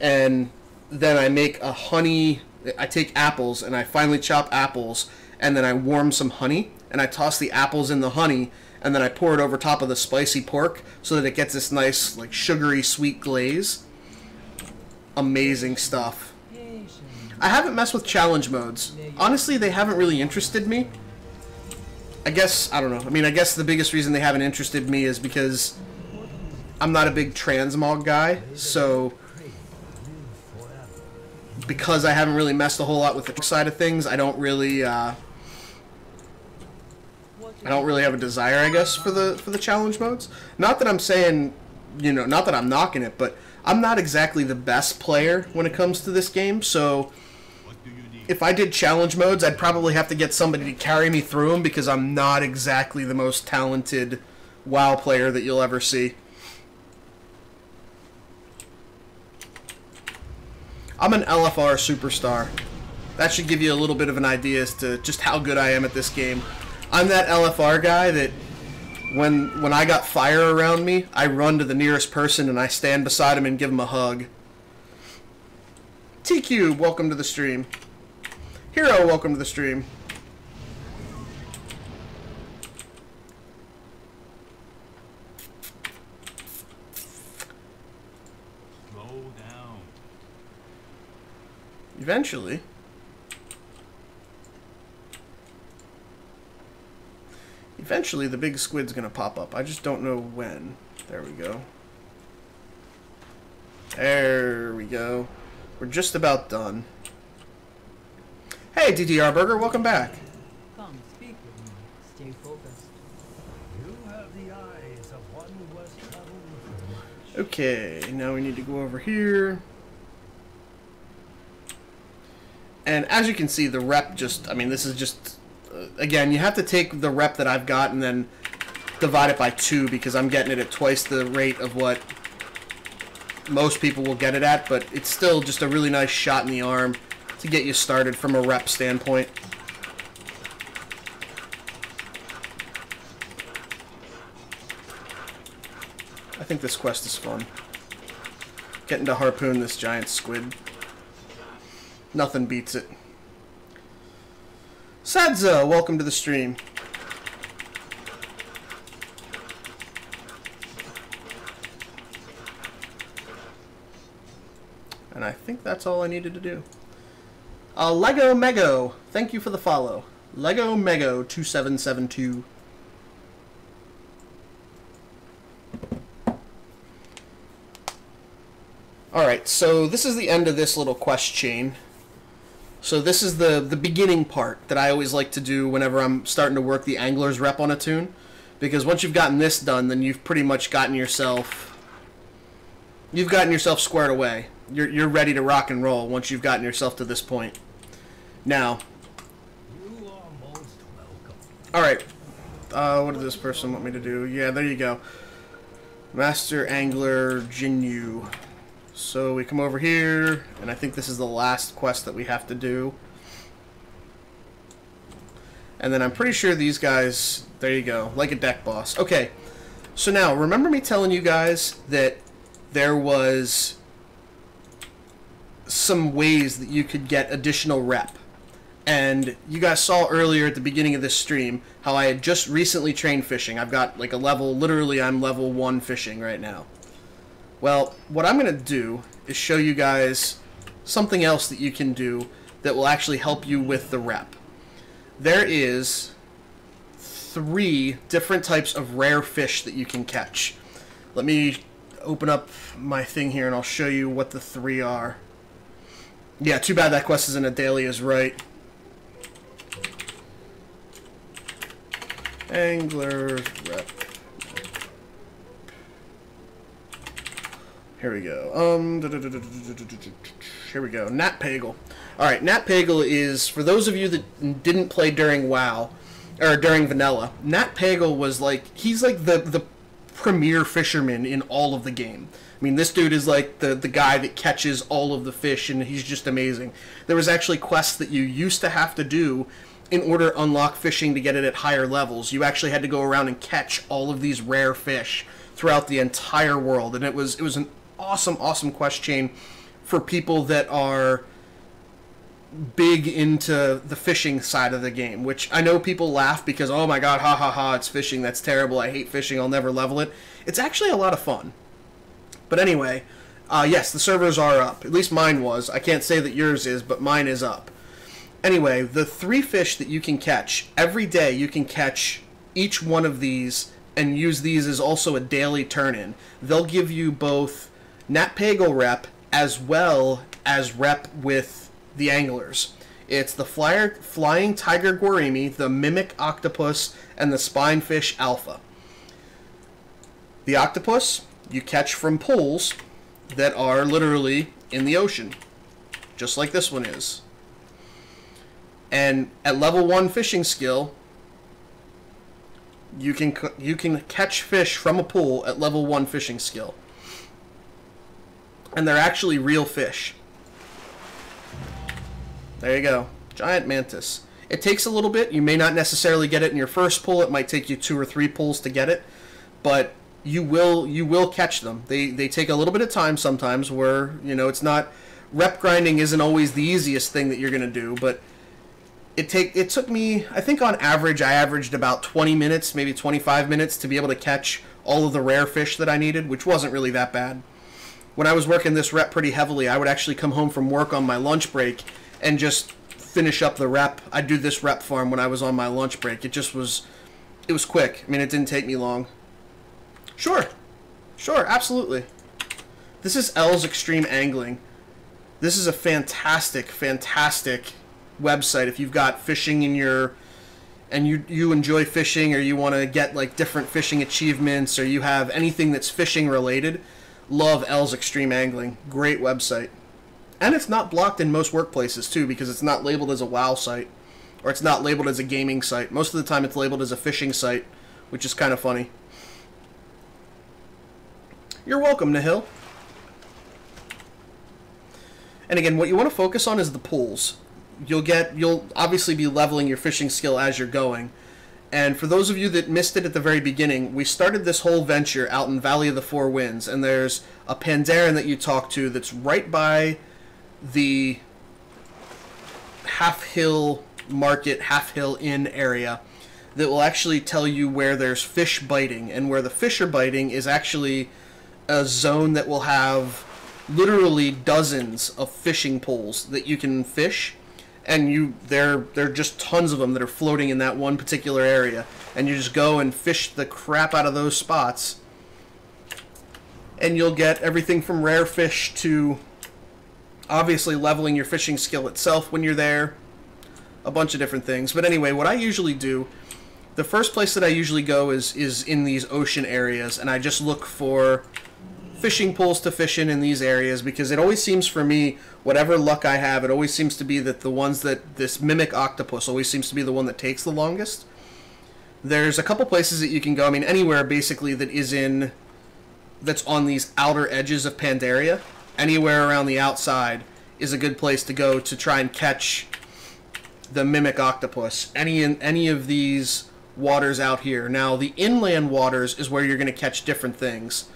And then I make a honey... I take apples and I finely chop apples, and then I warm some honey, and I toss the apples in the honey, and then I pour it over top of the spicy pork so that it gets this nice, like, sugary sweet glaze. Amazing stuff. I haven't messed with challenge modes. Honestly, they haven't really interested me. I guess, I don't know. I mean, I guess the biggest reason they haven't interested me is because I'm not a big transmog guy, so because I haven't really messed a whole lot with the side of things, I don't really have a desire, I guess, for the challenge modes. Not that I'm saying, you know, not that I'm knocking it, but I'm not exactly the best player when it comes to this game, so if I did challenge modes, I'd probably have to get somebody to carry me through them because I'm not exactly the most talented WoW player that you'll ever see. I'm an LFR superstar. That should give you a little bit of an idea as to just how good I am at this game. I'm that LFR guy that when I got fire around me, I run to the nearest person and I stand beside him and give him a hug. T-Cube, welcome to the stream. Hero, welcome to the stream. Eventually. Eventually, the big squid's gonna pop up. I just don't know when. There we go. There we go. We're just about done. Hey, DDR Burger, welcome back. Come, speak with me. Stay focused. You have the eyes of one who has traveled much. Okay, now we need to go over here. And as you can see, the rep just, I mean, this is just, again, you have to take the rep that I've got and then divide it by 2 because I'm getting it at twice the rate of what most people will get it at, but it's still just a really nice shot in the arm to get you started from a rep standpoint. I think this quest is fun. Getting to harpoon this giant squid. Nothing beats it. Sadza, welcome to the stream. And I think that's all I needed to do. Lego Mego, thank you for the follow. Lego Mego 2772. Alright, so this is the end of this little quest chain. So this is the beginning part that I always like to do whenever I'm starting to work the angler's rep on a tune. Because once you've gotten this done, then you've pretty much gotten yourself... You've gotten yourself squared away. You're ready to rock and roll once you've gotten yourself to this point. Now... You are most welcome. Alright. What does this person want me to do? Yeah, there you go. Master Angler Jinyu. So we come over here, and I think this is the last quest that we have to do. And then I'm pretty sure these guys... There you go. Like a deck boss. Okay. So now, remember me telling you guys that there was some ways that you could get additional rep. And you guys saw earlier at the beginning of this stream how I had just recently trained fishing. I've got like a level... Literally, I'm level 1 fishing right now. Well, what I'm going to do is show you guys something else that you can do that will actually help you with the rep. There is 3 different types of rare fish that you can catch. Let me open up my thing here and I'll show you what the 3 are. Yeah, too bad that quest isn't a daily is right. Angler rep. Here we go. Here we go. Nat Pagel. Alright, Nat Pagel is, for those of you that didn't play during WoW, or during Vanilla, Nat Pagel was like, he's like the premier fisherman in all of the game. I mean, this dude is like the guy that catches all of the fish, and he's just amazing. There was actually quests that you used to have to do in order to unlock fishing to get it at higher levels. You actually had to go around and catch all of these rare fish throughout the entire world, and it was an awesome quest chain for people that are big into the fishing side of the game, which I know people laugh because, oh my god, ha ha ha, it's fishing, that's terrible, I hate fishing, I'll never level it. It's actually a lot of fun. But anyway, yes, the servers are up. At least mine was. I can't say that yours is, but mine is up. Anyway, the 3 fish that you can catch, every day you can catch each one of these and use these as also a daily turn-in. They'll give you both Nat Pagel rep as well as rep with the anglers. It's the flying tiger gourami, the mimic octopus, and the spinefish alpha. The octopus you catch from pools that are literally in the ocean, just like this one is. And at level 1 fishing skill, you can catch fish from a pool at level 1 fishing skill. And they're actually real fish. There you go. Giant mantis. It takes a little bit. You may not necessarily get it in your first pull. It might take you 2 or 3 pulls to get it. But you will catch them. They take a little bit of time sometimes where, you know, it's not... Rep grinding isn't always the easiest thing that you're going to do, but it took me, I think on average, I averaged about 20 minutes, maybe 25 minutes to be able to catch all of the rare fish that I needed, which wasn't really that bad. when I was working this rep pretty heavily, I would actually come home from work on my lunch break and just finish up the rep. I'd do this rep farm when I was on my lunch break. It was quick. I mean, it didn't take me long. Sure, absolutely. This is L's Extreme Angling. This is a fantastic website if you've got fishing in your, and you enjoy fishing, or you want to get like different fishing achievements, or you have anything that's fishing related. Love L's Extreme Angling. Great website. And it's not blocked in most workplaces too, because it's not labeled as a WoW site, or it's not labeled as a gaming site. Most of the time it's labeled as a fishing site, which is kind of funny. You're welcome, Nahil. And again, what you want to focus on is the pools. You'll obviously be leveling your fishing skill as you're going. And for those of you that missed it at the very beginning, we started this whole venture out in Valley of the Four Winds, and there's a Pandaren that you talk to that's right by the Half Hill Market, Half Hill Inn area that will actually tell you where there's fish biting, and where the fish are biting is actually a zone that will have literally dozens of fishing poles that you can fish, and there are just tons of them that are floating in that one particular area, and you just go and fish the crap out of those spots, and you'll get everything from rare fish to obviously leveling your fishing skill itself when you're there, a bunch of different things. But anyway, what I usually do, the first place that I usually go is in these ocean areas, and I just look for fishing pools to fish in these areas, because it always seems for me, whatever luck I have, it always seems to be that the ones that this mimic octopus always seems to be the one that takes the longest. There's a couple places that you can go, I mean anywhere basically that's on these outer edges of Pandaria, anywhere around the outside is a good place to go to try and catch the mimic octopus. Any of these waters out here. Now the inland waters is where you're going to catch different things.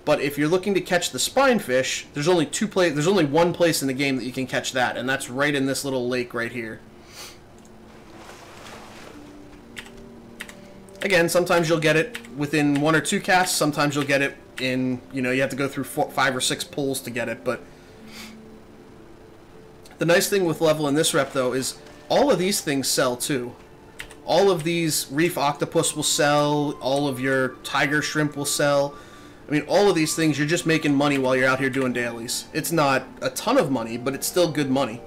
But if you're looking to catch the spinefish, there's only one place in the game that you can catch that, and that's right in this little lake right here. Again, sometimes you'll get it within 1 or 2 casts, sometimes you'll get it in, you have to go through 5 or 6 pulls to get it, but the nice thing with leveling this rep, though, is all of these things sell, too. All of these reef octopus will sell, all of your tiger shrimp will sell. I mean, all of these things, you're just making money while you're out here doing dailies. It's not a ton of money, but it's still good money.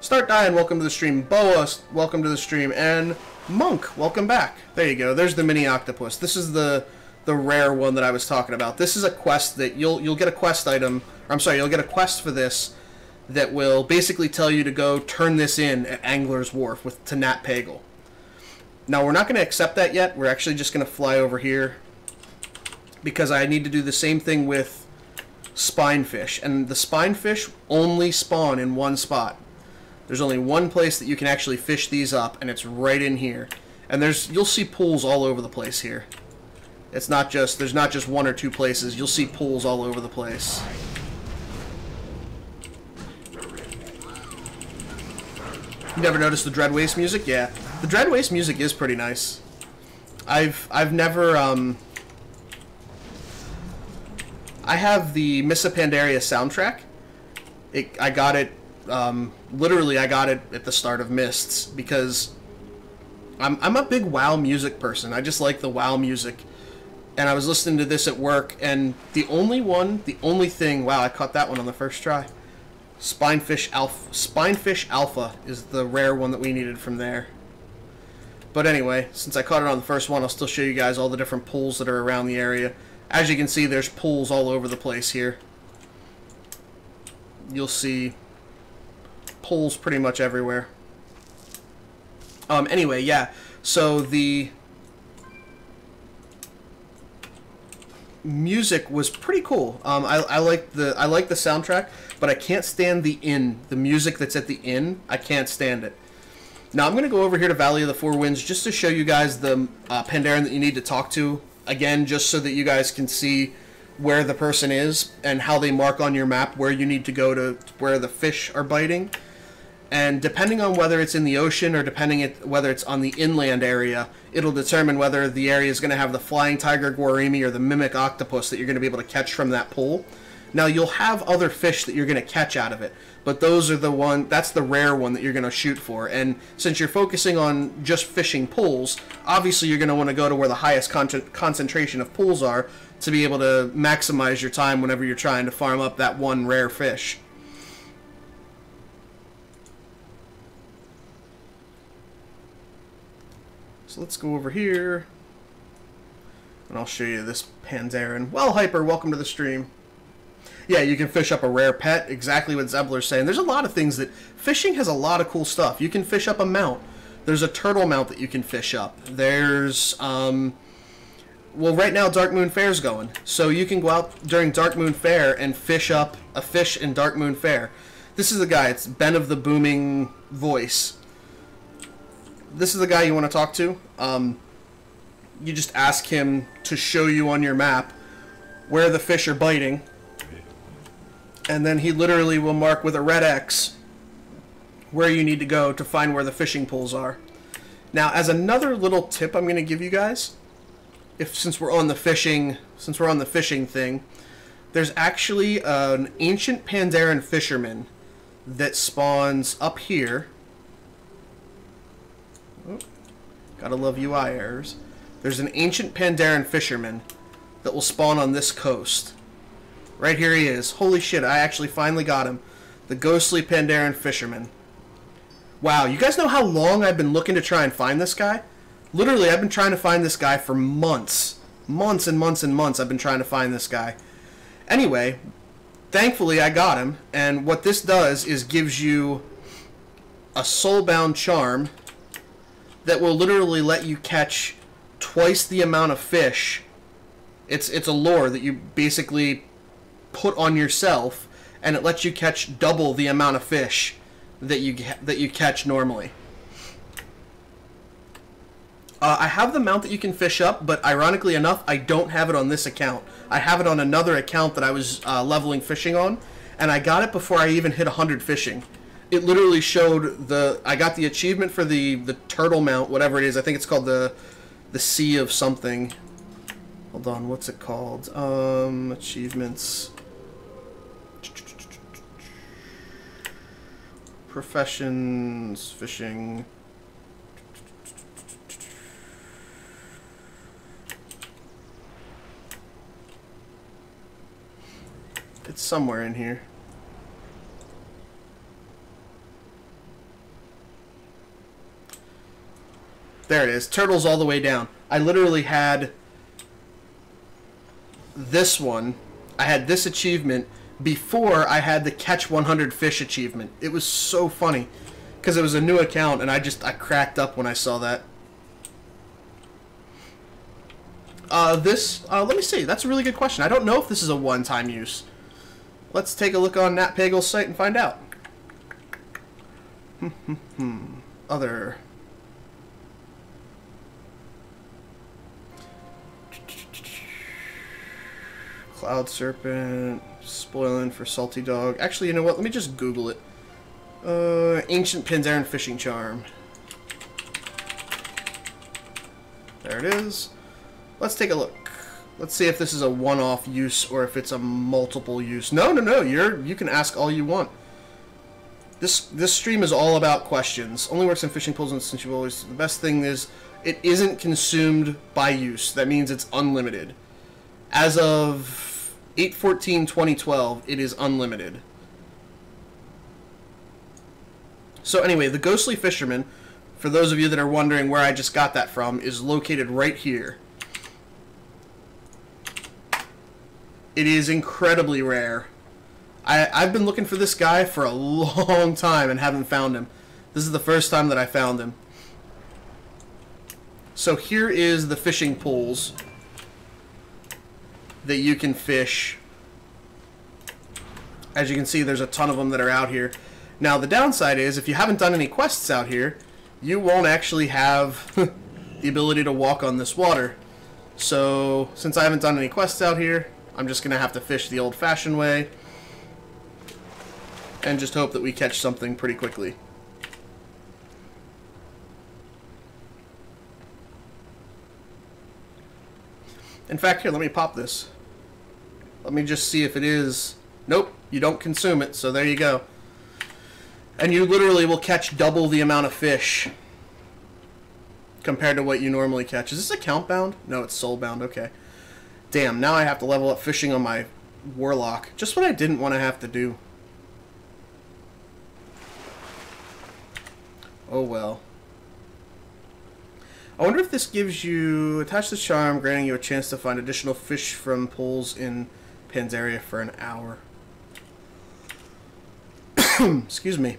Start Dying, welcome to the stream. Boa, welcome to the stream. And Monk, welcome back. There you go. There's the mini octopus. This is the rare one that I was talking about. This is a quest that you'll get a quest item. Or I'm sorry, you'll get a quest for this that will basically tell you to go turn this in at Angler's Wharf with Tanat Pagel. Now, we're not going to accept that yet. We're actually just going to fly over here because I need to do the same thing with spinefish. And the spinefish only spawn in one spot. There's only one place that you can actually fish these up, and it's right in here. And you'll see pools all over the place here. There's not just 1 or 2 places. You'll see pools all over the place. You never noticed the Dread Waste music? Yeah. The Dread Waste music is pretty nice. I've never I have the Missa Pandaria soundtrack. I got it literally I got it at the start of Mists because I'm a big WoW music person. I just like the WoW music. And I was listening to this at work, and the only thing, wow, I caught that one on the first try. Spinefish Alpha is the rare one that we needed from there. But anyway, since I caught it on the first one, I'll still show you guys all the different pools that are around the area. As you can see, there's pools all over the place here. You'll see pools pretty much everywhere. Anyway, yeah, so the music was pretty cool. I like the soundtrack, but I can't stand the music that's at the inn. I can't stand it. Now I'm going to go over here to Valley of the Four Winds just to show you guys the Pandaren that you need to talk to. Again, just so that you guys can see where the person is and how they mark on your map where you need to go to where the fish are biting. And depending on whether it's in the ocean or whether it's on the inland area, it'll determine whether the area is going to have the flying tiger guarimi or the mimic octopus that you're going to be able to catch from that pool. Now, you'll have other fish that you're going to catch out of it, but that's the rare one that you're going to shoot for. And since you're focusing on just fishing pools, obviously you're going to want to go to where the highest concentration of pools are to be able to maximize your time whenever you're trying to farm up that one rare fish. So let's go over here, and I'll show you this Pandarin. Well, Hyper, welcome to the stream. Yeah, you can fish up a rare pet, exactly what Zebler's saying. There's a lot of things that... Fishing has a lot of cool stuff. You can fish up a mount. There's a turtle mount that you can fish up. There's, well, right now Dark Moon Fair's going. So you can go out during Dark Moon Fair and fish up a fish in Dark Moon Fair. This is the guy. It's Ben of the Booming Voice. This is the guy you want to talk to. You just ask him to show you on your map where the fish are biting. And then he literally will mark with a red X where you need to go to find where the fishing pools are. Now, as another little tip I'm going to give you guys, since we're on the fishing thing, there's actually an ancient Pandarin fisherman that spawns up here. Oh, gotta love UI errors. There's an ancient Pandarin fisherman that will spawn on this coast. Right here he is. Holy shit, I actually finally got him. The ghostly Pandarin fisherman. Wow, you guys know how long I've been looking to try and find this guy? Literally, I've been trying to find this guy for months. Months and months and months I've been trying to find this guy. Anyway, thankfully I got him, and what this does is gives you a soulbound charm that will literally let you catch twice the amount of fish. It's a lure that you basically put on yourself, and it lets you catch double the amount of fish that you catch normally. I have the mount that you can fish up, but ironically enough, I don't have it on this account. I have it on another account that I was leveling fishing on, and I got it before I even hit 100 fishing. It literally showed I got the achievement for the turtle mount, whatever it is. I think it's called the Sea of something. Hold on, what's it called? Achievements. Professions, fishing. It's somewhere in here. There it is. Turtles all the way down. I literally had this one. I had this achievement before I had the catch 100 fish achievement. It was so funny because it was a new account, and I cracked up when I saw that. Let me see. That's a really good question. I don't know if this is a one-time use. Let's take a look on NatPagel's site and find out. Other. Cloud Serpent, spoiling for Salty Dog. Actually, you know what? Let me just Google it. Ancient Pandarin Fishing Charm. There it is. Let's take a look. Let's see if this is a one-off use or if it's a multiple use. No. You can ask all you want. This stream is all about questions. Only works in fishing pools, and since you've always... The best thing is it isn't consumed by use. That means it's unlimited. As of 8/14/2012, it is unlimited. So anyway, the Ghostly Fisherman, for those of you that are wondering where I just got that from, is located right here. It is incredibly rare. I've been looking for this guy for a long time and haven't found him. This is the first time that I found him. So here is the fishing pools that you can fish. As you can see, there's a ton of them that are out here. Now, the downside is, if you haven't done any quests out here, you won't actually have the ability to walk on this water. So, since I haven't done any quests out here, I'm just going to have to fish the old-fashioned way and just hope that we catch something pretty quickly. In fact, here, let me pop this. Let me just see if it is... Nope, you don't consume it, so there you go. And you literally will catch double the amount of fish compared to what you normally catch. Is this account bound? No, it's soul bound. Okay. Damn, now I have to level up fishing on my warlock. Just what I didn't want to have to do. Oh well. I wonder if this gives you... Attach the charm, granting you a chance to find additional fish from pools in Pandaria for an hour. Excuse me.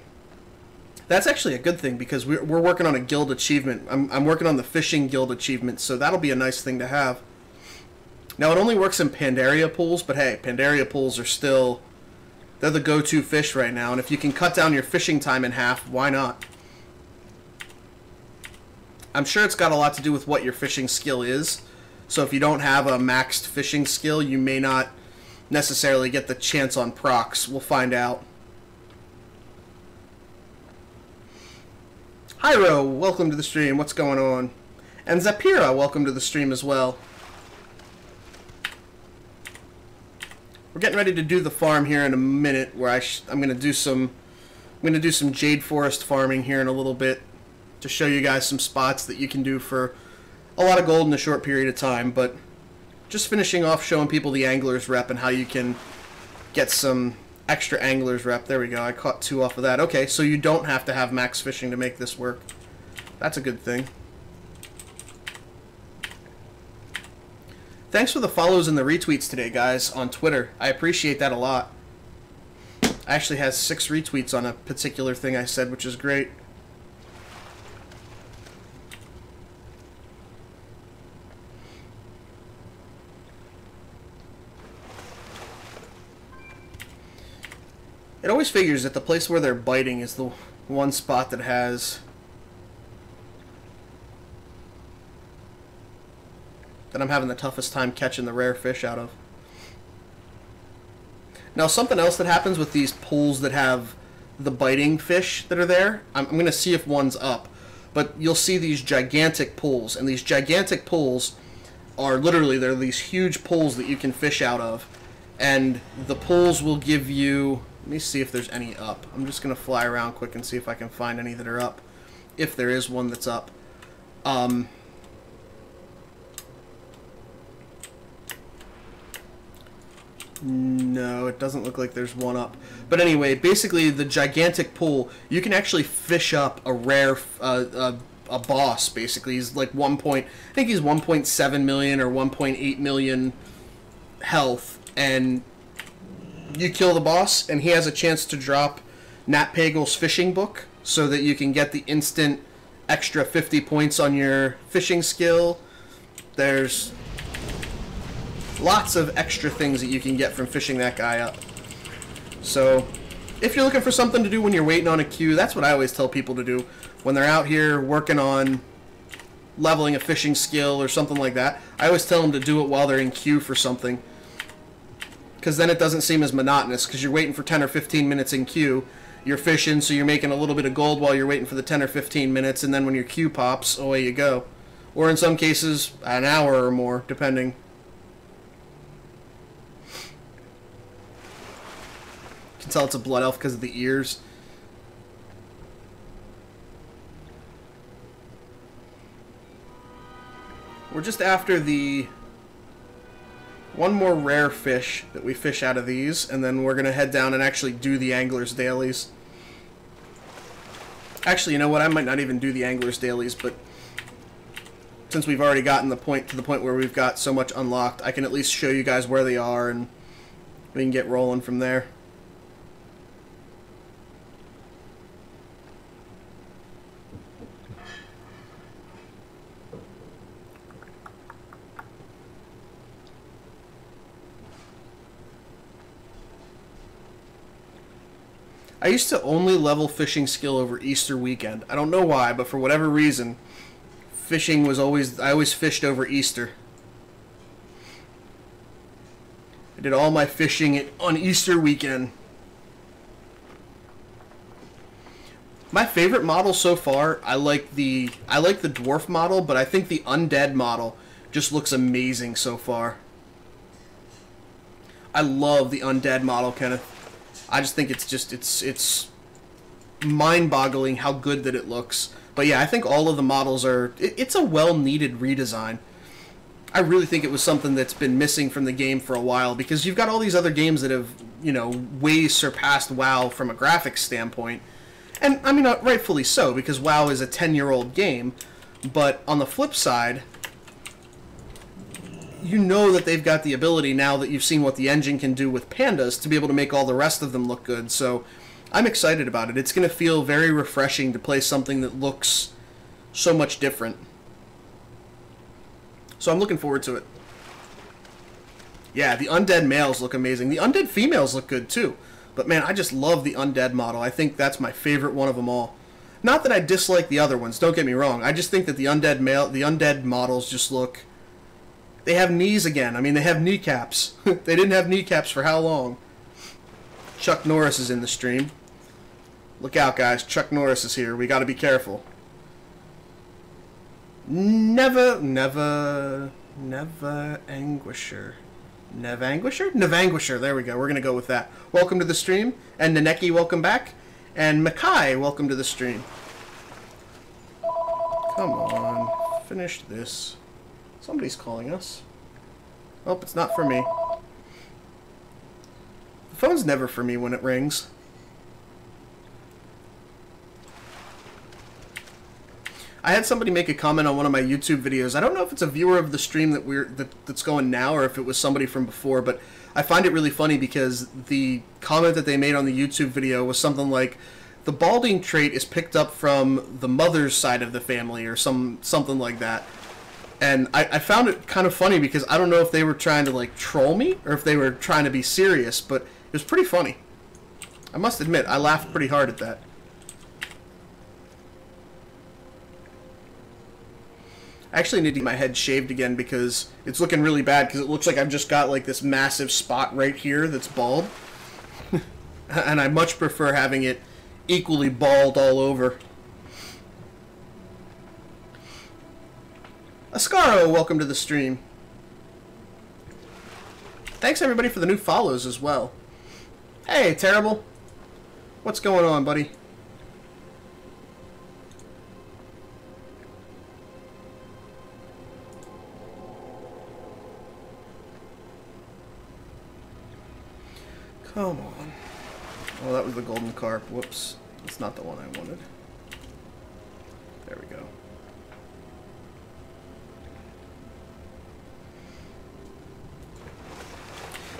That's actually a good thing because we're working on a guild achievement. I'm working on the fishing guild achievement, so that'll be a nice thing to have. Now, it only works in Pandaria pools, but hey, Pandaria pools are still... They're the go-to fish right now, and if you can cut down your fishing time in half, why not? I'm sure it's got a lot to do with what your fishing skill is. So if you don't have a maxed fishing skill, you may not necessarily get the chance on procs. We'll find out. Hyro, welcome to the stream. What's going on? And Zapira, welcome to the stream as well. We're getting ready to do the farm here in a minute, where I'm going to do some Jade Forest farming here in a little bit to show you guys some spots that you can do for a lot of gold in a short period of time. But just finishing off showing people the Anglers rep and how you can get some extra Anglers rep. There we go. I caught 2 off of that. Okay, so you don't have to have max fishing to make this work. That's a good thing. Thanks for the follows and the retweets today, guys, on Twitter. I appreciate that a lot. I actually has 6 retweets on a particular thing I said, which is great. It always figures that the place where they're biting is the one spot that has... that I'm having the toughest time catching the rare fish out of. Now, something else that happens with these pools that have the biting fish that are there, I'm going to see if one's up, but you'll see these gigantic pools, and these gigantic pools are literally, they're these huge pools that you can fish out of, and the pools will give you... Let me see if there's any up. I'm just going to fly around quick and see if I can find any that are up, if there is one that's up. No, it doesn't look like there's one up. But anyway, basically the gigantic pool, you can actually fish up a rare, a boss, basically. He's like I think he's 1.7 million or 1.8 million health, and you kill the boss, and he has a chance to drop Nat Pagel's fishing book, so that you can get the instant extra 50 points on your fishing skill. There's lots of extra things that you can get from fishing that guy up. So, if you're looking for something to do when you're waiting on a queue, that's what I always tell people to do. When they're out here working on leveling a fishing skill or something like that, I always tell them to do it while they're in queue for something. Because then it doesn't seem as monotonous, because you're waiting for 10 or 15 minutes in queue. You're fishing, so you're making a little bit of gold while you're waiting for the 10 or 15 minutes, and then when your queue pops, away you go. Or in some cases, an hour or more, depending. You can tell it's a blood elf because of the ears. We're just after the one more rare fish that we fish out of these, and then we're going to head down and actually do the Anglers Dailies. Actually, you know what? I might not even do the Anglers Dailies, but since we've already gotten to the point where we've got so much unlocked, I can at least show you guys where they are, and we can get rolling from there. I used to only level fishing skill over Easter weekend. I don't know why, but for whatever reason, fishing was I always fished over Easter. I did all my fishing on Easter weekend. My favorite model so far, I like the dwarf model, but I think the undead model just looks amazing so far. I love the undead model, Kenneth. I just think it's mind-boggling how good that it looks. But yeah, I think all of the models are... It's a well-needed redesign. I really think it was something that's been missing from the game for a while, because you've got all these other games that have, you know, way surpassed WoW from a graphics standpoint. And, I mean, rightfully so, because WoW is a 10-year-old game. But on the flip side, you know that they've got the ability, now that you've seen what the engine can do with pandas, to be able to make all the rest of them look good. So I'm excited about it. It's going to feel very refreshing to play something that looks so much different. So I'm looking forward to it. Yeah, the undead males look amazing. The undead females look good too. But man, I just love the undead model. I think that's my favorite one of them all. Not that I dislike the other ones, don't get me wrong. I just think that the undead models just look... They have knees again. I mean, they have kneecaps. They didn't have kneecaps for how long? Chuck Norris is in the stream. Look out, guys. Chuck Norris is here. We got to be careful. Never Anguisher. Nevanguisher. There we go. We're going to go with that. Welcome to the stream. And Naneki, welcome back. And Makai, welcome to the stream. Come on. Finish this. Somebody's calling us. Oh, it's not for me. The phone's never for me when it rings. I had somebody make a comment on one of my YouTube videos. I don't know if it's a viewer of the stream that's going now, or if it was somebody from before, but I find it really funny because the comment that they made on the YouTube video was something like, the balding trait is picked up from the mother's side of the family, or something like that. And I found it kind of funny because I don't know if they were trying to, like, troll me or if they were trying to be serious, but it was pretty funny. I must admit, I laughed pretty hard at that. I actually need to get my head shaved again because it's looking really bad, because it looks like I've just got, like, this massive spot right here that's bald. And I much prefer having it equally bald all over. Ascaro, welcome to the stream. Thanks everybody for the new follows as well. Hey, Terrible. What's going on, buddy? Come on. Oh, that was the golden carp. Whoops. That's not the one I wanted. There we go.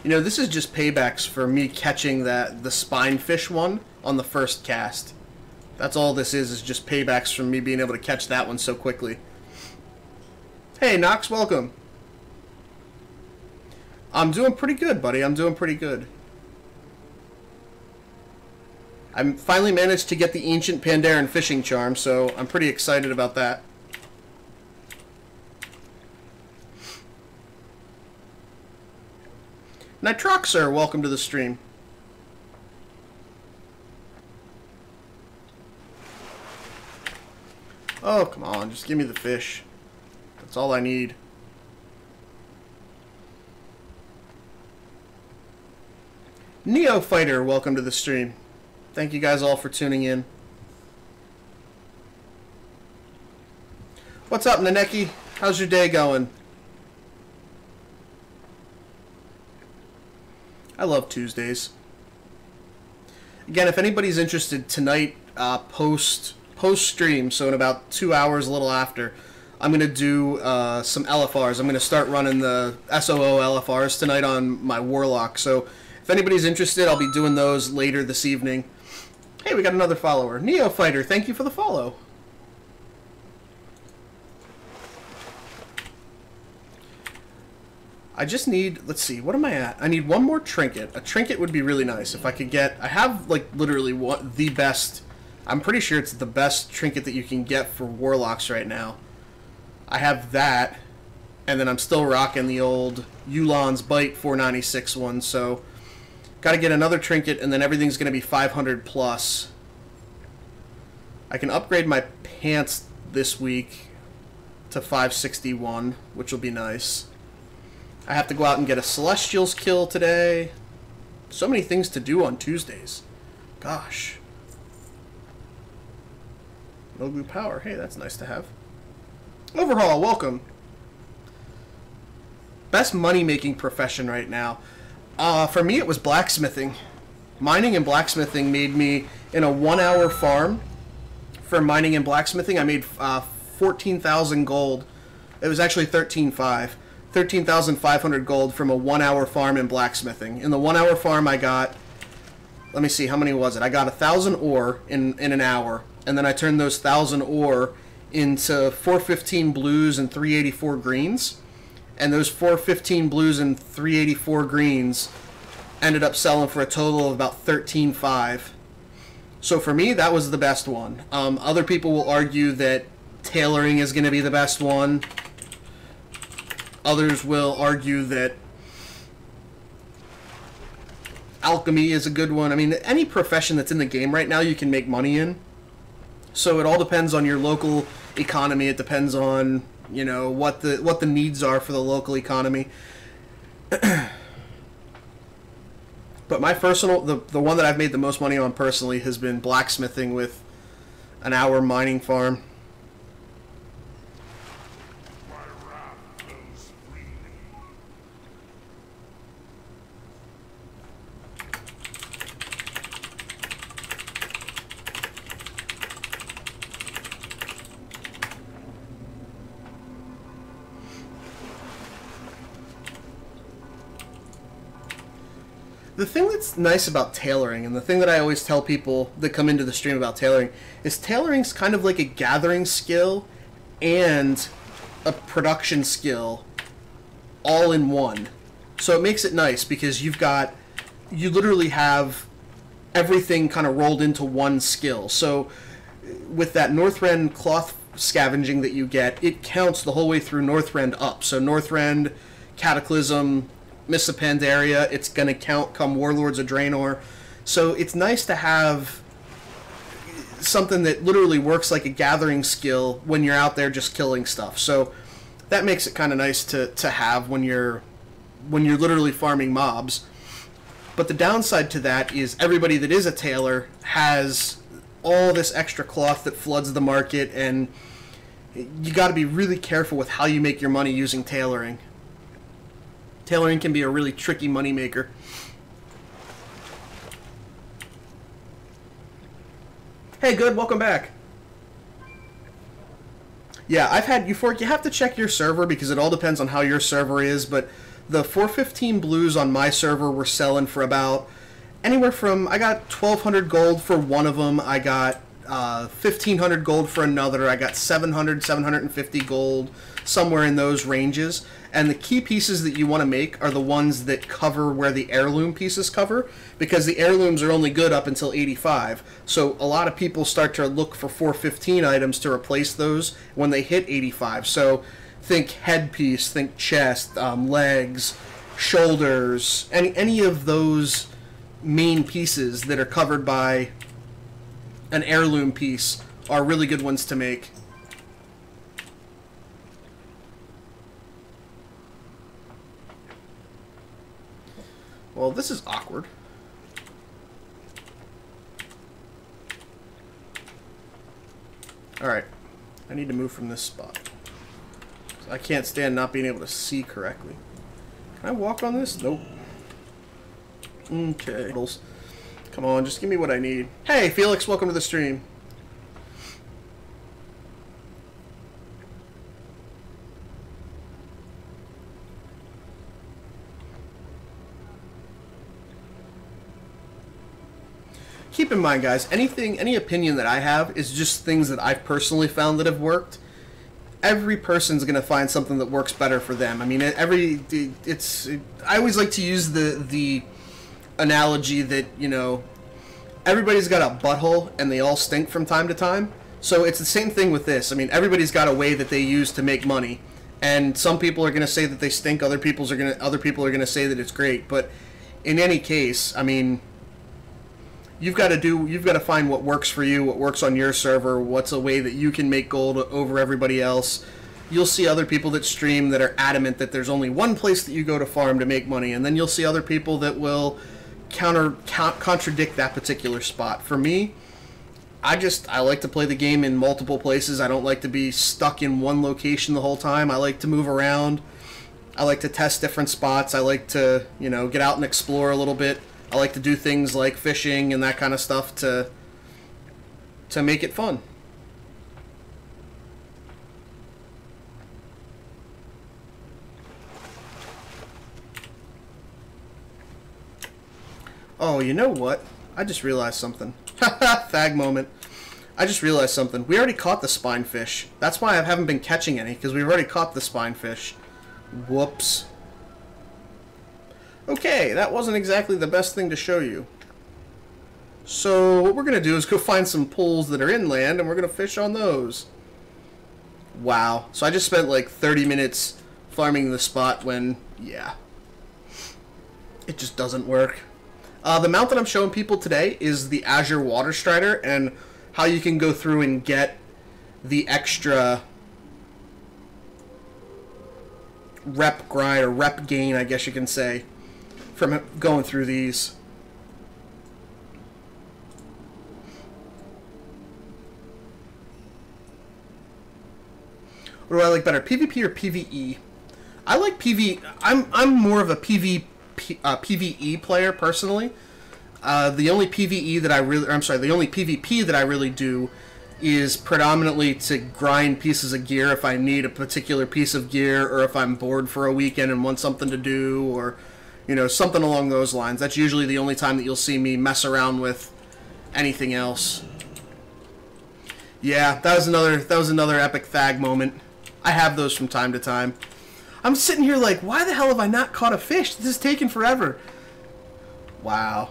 You know, this is just paybacks for me catching the spinefish one on the first cast. That's all this is just paybacks from me being able to catch that one so quickly. Hey, Nox, welcome. I'm doing pretty good, buddy. I'm doing pretty good. I finally managed to get the Ancient Pandaren fishing charm, so I'm pretty excited about that. Nitroxer, welcome to the stream. Oh, come on, just give me the fish. That's all I need. Neophyter, welcome to the stream. Thank you guys all for tuning in. What's up, Naneki? How's your day going? I love Tuesdays. Again, if anybody's interested, tonight, post-stream, so in about 2 hours, a little after, I'm going to do some LFRs. I'm going to start running the SOO LFRs tonight on my Warlock. So if anybody's interested, I'll be doing those later this evening. Hey, we got another follower. Neophyter, thank you for the follow. I just need, let's see, what am I at? I need one more trinket. A trinket would be really nice if I could get, I have like literally the best, I'm pretty sure it's the best trinket that you can get for Warlocks right now. I have that, and then I'm still rocking the old Yulan's Bite 496 one, so got to get another trinket, and then everything's going to be 500 plus. I can upgrade my pants this week to 561, which will be nice. I have to go out and get a Celestials kill today. So many things to do on Tuesdays. Gosh. No glue power. Hey, that's nice to have. Overhaul, welcome. Best money-making profession right now. For me, it was blacksmithing. Mining and blacksmithing made me, in a 1-hour farm for mining and blacksmithing, I made 14,000 gold. It was actually 13,500. 13,500 gold from a 1-hour farm in blacksmithing. In the 1-hour farm, I got, let me see, how many was it? I got 1,000 ore in an hour, and then I turned those 1,000 ore into 415 blues and 384 greens, and those 415 blues and 384 greens ended up selling for a total of about 13,500. So for me, that was the best one. Other people will argue that tailoring is going to be the best one. Others will argue that alchemy is a good one. I mean, any profession that's in the game right now you can make money in. So it all depends on your local economy. It depends on, you know, what the needs are for the local economy. But my personal, the one that I've made the most money on personally has been blacksmithing with an hour mining farm. The thing that's nice about tailoring, and the thing that I always tell people that come into the stream about tailoring, is tailoring's kind of like a gathering skill and a production skill all in one. So it makes it nice because you literally have everything kind of rolled into one skill. So with that Northrend cloth scavenging that you get, it counts the whole way through Northrend up. So Northrend, Cataclysm, Mists of Pandaria, it's going to count come Warlords of Draenor. So it's nice to have something that literally works like a gathering skill when you're out there just killing stuff. So that makes it kind of nice to have when you're literally farming mobs. But the downside to that is everybody that is a tailor has all this extra cloth that floods the market, and you got to be really careful with how you make your money using tailoring. Tailoring can be a really tricky moneymaker. Hey, good, welcome back. Yeah, I've had Euphoric. You have to check your server because it all depends on how your server is, but the 415 blues on my server were selling for about anywhere from, I got 1,200 gold for one of them, I got 1,500 gold for another, I got 700, 750 gold, somewhere in those ranges. And the key pieces that you want to make are the ones that cover where the heirloom pieces cover, because the heirlooms are only good up until 85. So a lot of people start to look for 415 items to replace those when they hit 85. So think headpiece, think chest, legs, shoulders, any of those main pieces that are covered by an heirloom piece are really good ones to make. Well, this is awkward. Alright. I need to move from this spot. I can't stand not being able to see correctly. Can I walk on this? Nope. Okay. Come on, just give me what I need. Hey, Felix, welcome to the stream. Keep in mind, guys, any opinion that I have is just things that I've personally found that have worked. Every person's going to find something that works better for them. I mean, I always like to use the analogy that, you know, everybody's got a butthole and they all stink from time to time. So it's the same thing with this. I mean, everybody's got a way that they use to make money. And some people are going to say that they stink, other people are going to say that it's great. But in any case, I mean, you've got to find what works for you, what works on your server, what's a way that you can make gold over everybody else. you'll see other people that stream that are adamant that there's only one place that you go to farm to make money, and then you'll see other people that will contradict that particular spot. For me, I like to play the game in multiple places. I don't like to be stuck in one location the whole time. I like to move around. I like to test different spots. I like to, get out and explore a little bit. I like to do things like fishing and that kind of stuff to make it fun. Oh, you know what? I just realized something. Haha, fag moment. I just realized something. We already caught the spinefish. That's why I haven't been catching any, because we've already caught the spinefish. Whoops. Okay, that wasn't exactly the best thing to show you. So, what we're going to do is go find some pools that are inland, and we're going to fish on those. Wow. So I just spent like 30 minutes farming the spot when, yeah, it just doesn't work. The mount that I'm showing people today is the Azure Water Strider, and how you can go through and get the extra rep grind, or rep gain, I guess you can say, from going through these. What do I like better, PvP or PvE? I like PvE. I'm more of a PvE player personally. The only PvE that the only PvP that I really do is predominantly to grind pieces of gear if I need a particular piece of gear, or if I'm bored for a weekend and want something to do, or something along those lines. That's usually the only time that you'll see me mess around with anything else. Yeah, that was another epic fag moment. I have those from time to time. I'm sitting here like, why the hell have I not caught a fish? This is taking forever. Wow.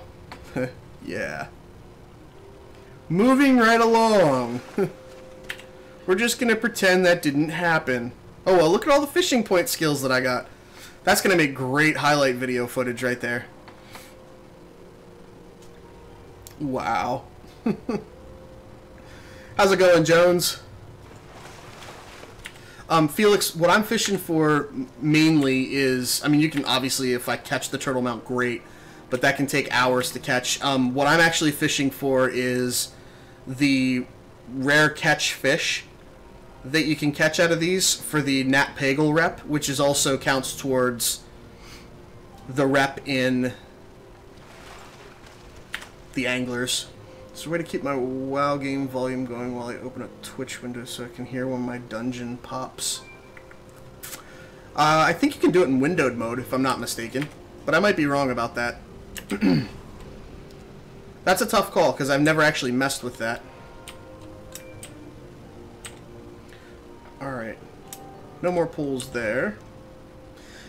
Yeah. Moving right along. We're just going to pretend that didn't happen. Oh, well, look at all the fishing point skills that I got. That's going to make great highlight video footage right there. Wow. How's it going, Jones? Felix, what I'm fishing for mainly is, I mean, you can obviously, if I catch the turtle mount, great, but that can take hours to catch. What I'm actually fishing for is the rare catch fish that you can catch out of these for the Nat Pagel rep, which is also counts towards the rep in the anglers. It's a way to keep my WoW game volume going while I open a Twitch window so I can hear when my dungeon pops. I think you can do it in windowed mode, if I'm not mistaken, but I might be wrong about that. That's a tough call, because I've never actually messed with that. Alright. No more pools there.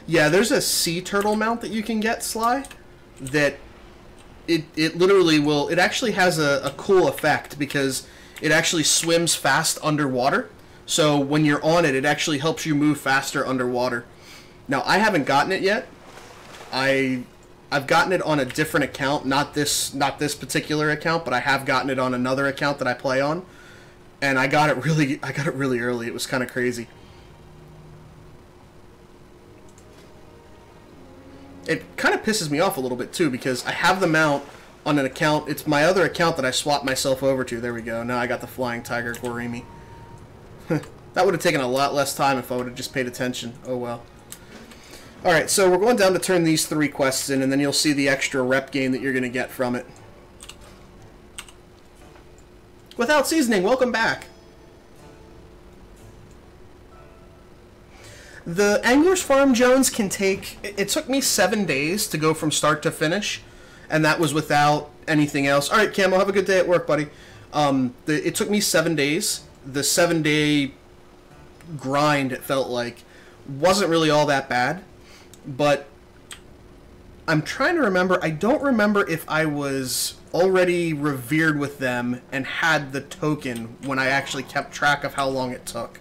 Yeah, there's a sea turtle mount that you can get, Sly, that it literally will, it actually has a cool effect, because it actually swims fast underwater. So when you're on it, it actually helps you move faster underwater. Now, I haven't gotten it yet. I've gotten it on a different account, not this particular account, but I have gotten it on another account that I play on. And I got it really early. It was kind of crazy. It kind of pisses me off a little bit too, because I have the mount on an account. It's my other account that I swapped myself over to. There we go. Now I got the Flying Tiger Gorimi. That would have taken a lot less time if I would have just paid attention. Oh well. Alright, so we're going down to turn these 3 quests in, and then you'll see the extra rep gain that you're going to get from it. Without Seasoning, welcome back. The Angler's Farm, Jones, can take... It took me 7 days to go from start to finish, and that was without anything else. Alright, Camo, have a good day at work, buddy. It took me 7 days. The 7-day grind, it felt like, wasn't really all that bad, but I'm trying to remember. I don't remember if I was already revered with them and had the token when I actually kept track of how long it took.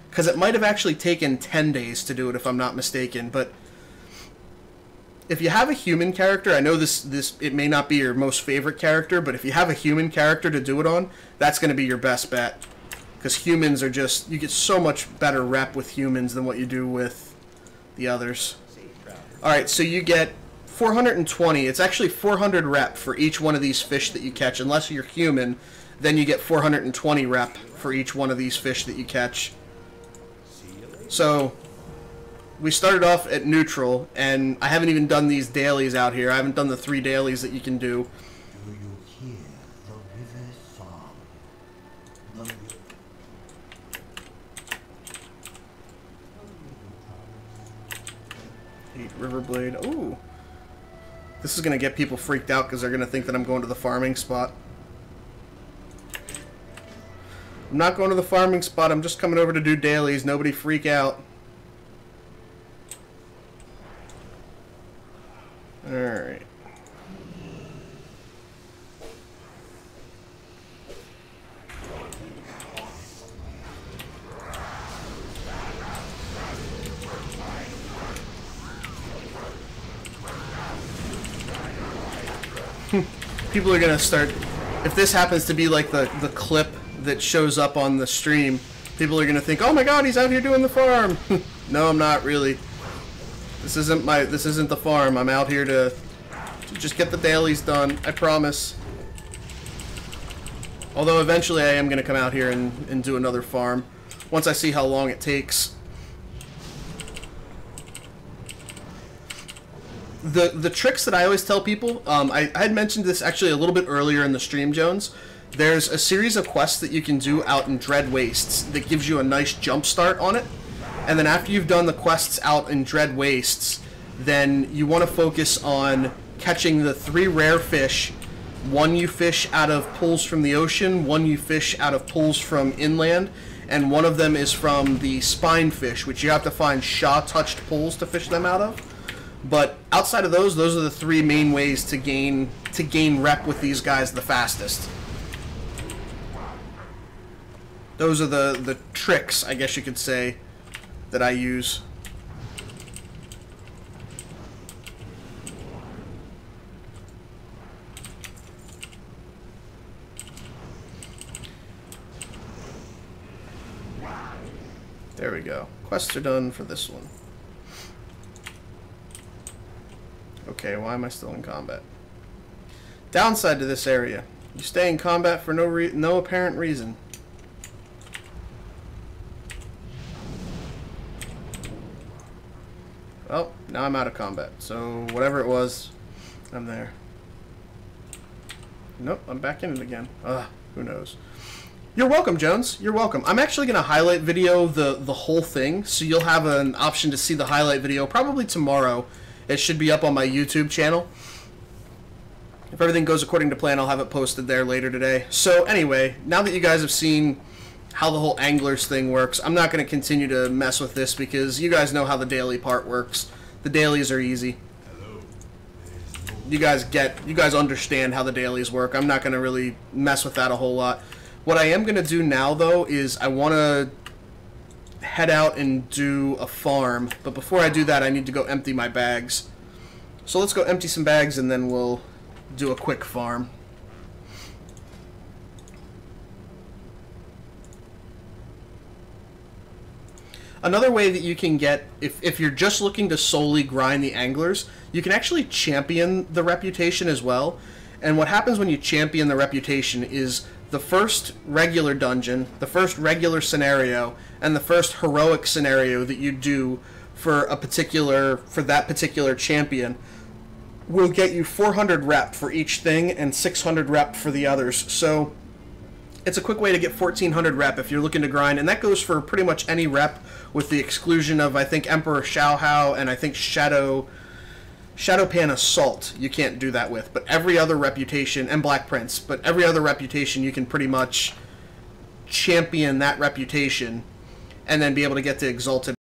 Because it might have actually taken 10 days to do it, if I'm not mistaken. But if you have a human character, I know it may not be your most favorite character, but if you have a human character to do it on, that's going to be your best bet. Because humans are just, you get so much better rep with humans than what you do with the others. Alright, so you get 420. It's actually 400 rep for each one of these fish that you catch. Unless you're human, then you get 420 rep for each one of these fish that you catch. So, we started off at neutral, and I haven't even done these dailies out here. I haven't done the 3 dailies that you can do. Do you hear the river song? The 8 Riverblade. Ooh. This is going to get people freaked out because they're going to think that I'm going to the farming spot. I'm not going to the farming spot. I'm just coming over to do dailies. Nobody freak out. Alright. People are gonna start, if this happens to be like the clip that shows up on the stream, people are gonna think, oh my god, he's out here doing the farm. No, I'm not really. This isn't the farm. I'm out here to just get the dailies done. I promise. Although eventually I am going to come out here and do another farm once I see how long it takes. The tricks that I always tell people, I had mentioned this actually a little bit earlier in the stream, Jones. There's a series of quests that you can do out in Dread Wastes that gives you a nice jump start on it. And then after you've done the quests out in Dread Wastes, then you want to focus on catching the 3 rare fish. 1 you fish out of pools from the ocean, 1 you fish out of pools from inland, and 1 of them is from the spine fish, which you have to find Sha-touched pools to fish them out of. But outside of those are the 3 main ways to gain rep with these guys the fastest. Those are the tricks, I guess you could say, that I use. There we go. Quests are done for this one. Okay, why am I still in combat? Downside to this area. You stay in combat for no apparent reason. Well, now I'm out of combat, so whatever it was, I'm there. Nope, I'm back in it again. Ugh, who knows. You're welcome, Jones. You're welcome. I'm actually going to highlight video the whole thing, so you'll have an option to see the highlight video probably tomorrow. It should be up on my YouTube channel. If everything goes according to plan, I'll have it posted there later today. So anyway, now that you guys have seen how the whole anglers thing works, I'm not going to continue to mess with this because you guys know how the daily part works. The dailies are easy. You guys understand how the dailies work. I'm not going to really mess with that a whole lot. What I am going to do now, though, is I want to head out and do a farm. But before I do that, I need to go empty my bags. So let's go empty some bags, and then we'll do a quick farm. Another way that you can get, if you're just looking to solely grind the anglers, you can actually champion the reputation as well. And what happens when you champion the reputation is the first regular dungeon, the first regular scenario, and the first heroic scenario that you do for that particular champion will get you 400 rep for each thing and 600 rep for the others. So it's a quick way to get 1400 rep if you're looking to grind, and that goes for pretty much any rep with the exclusion of, I think, Emperor Xiaohao and I think Shadowpan Assault you can't do that with, but every other reputation, and Black Prince, but every other reputation you can pretty much champion that reputation and then be able to get to Exalted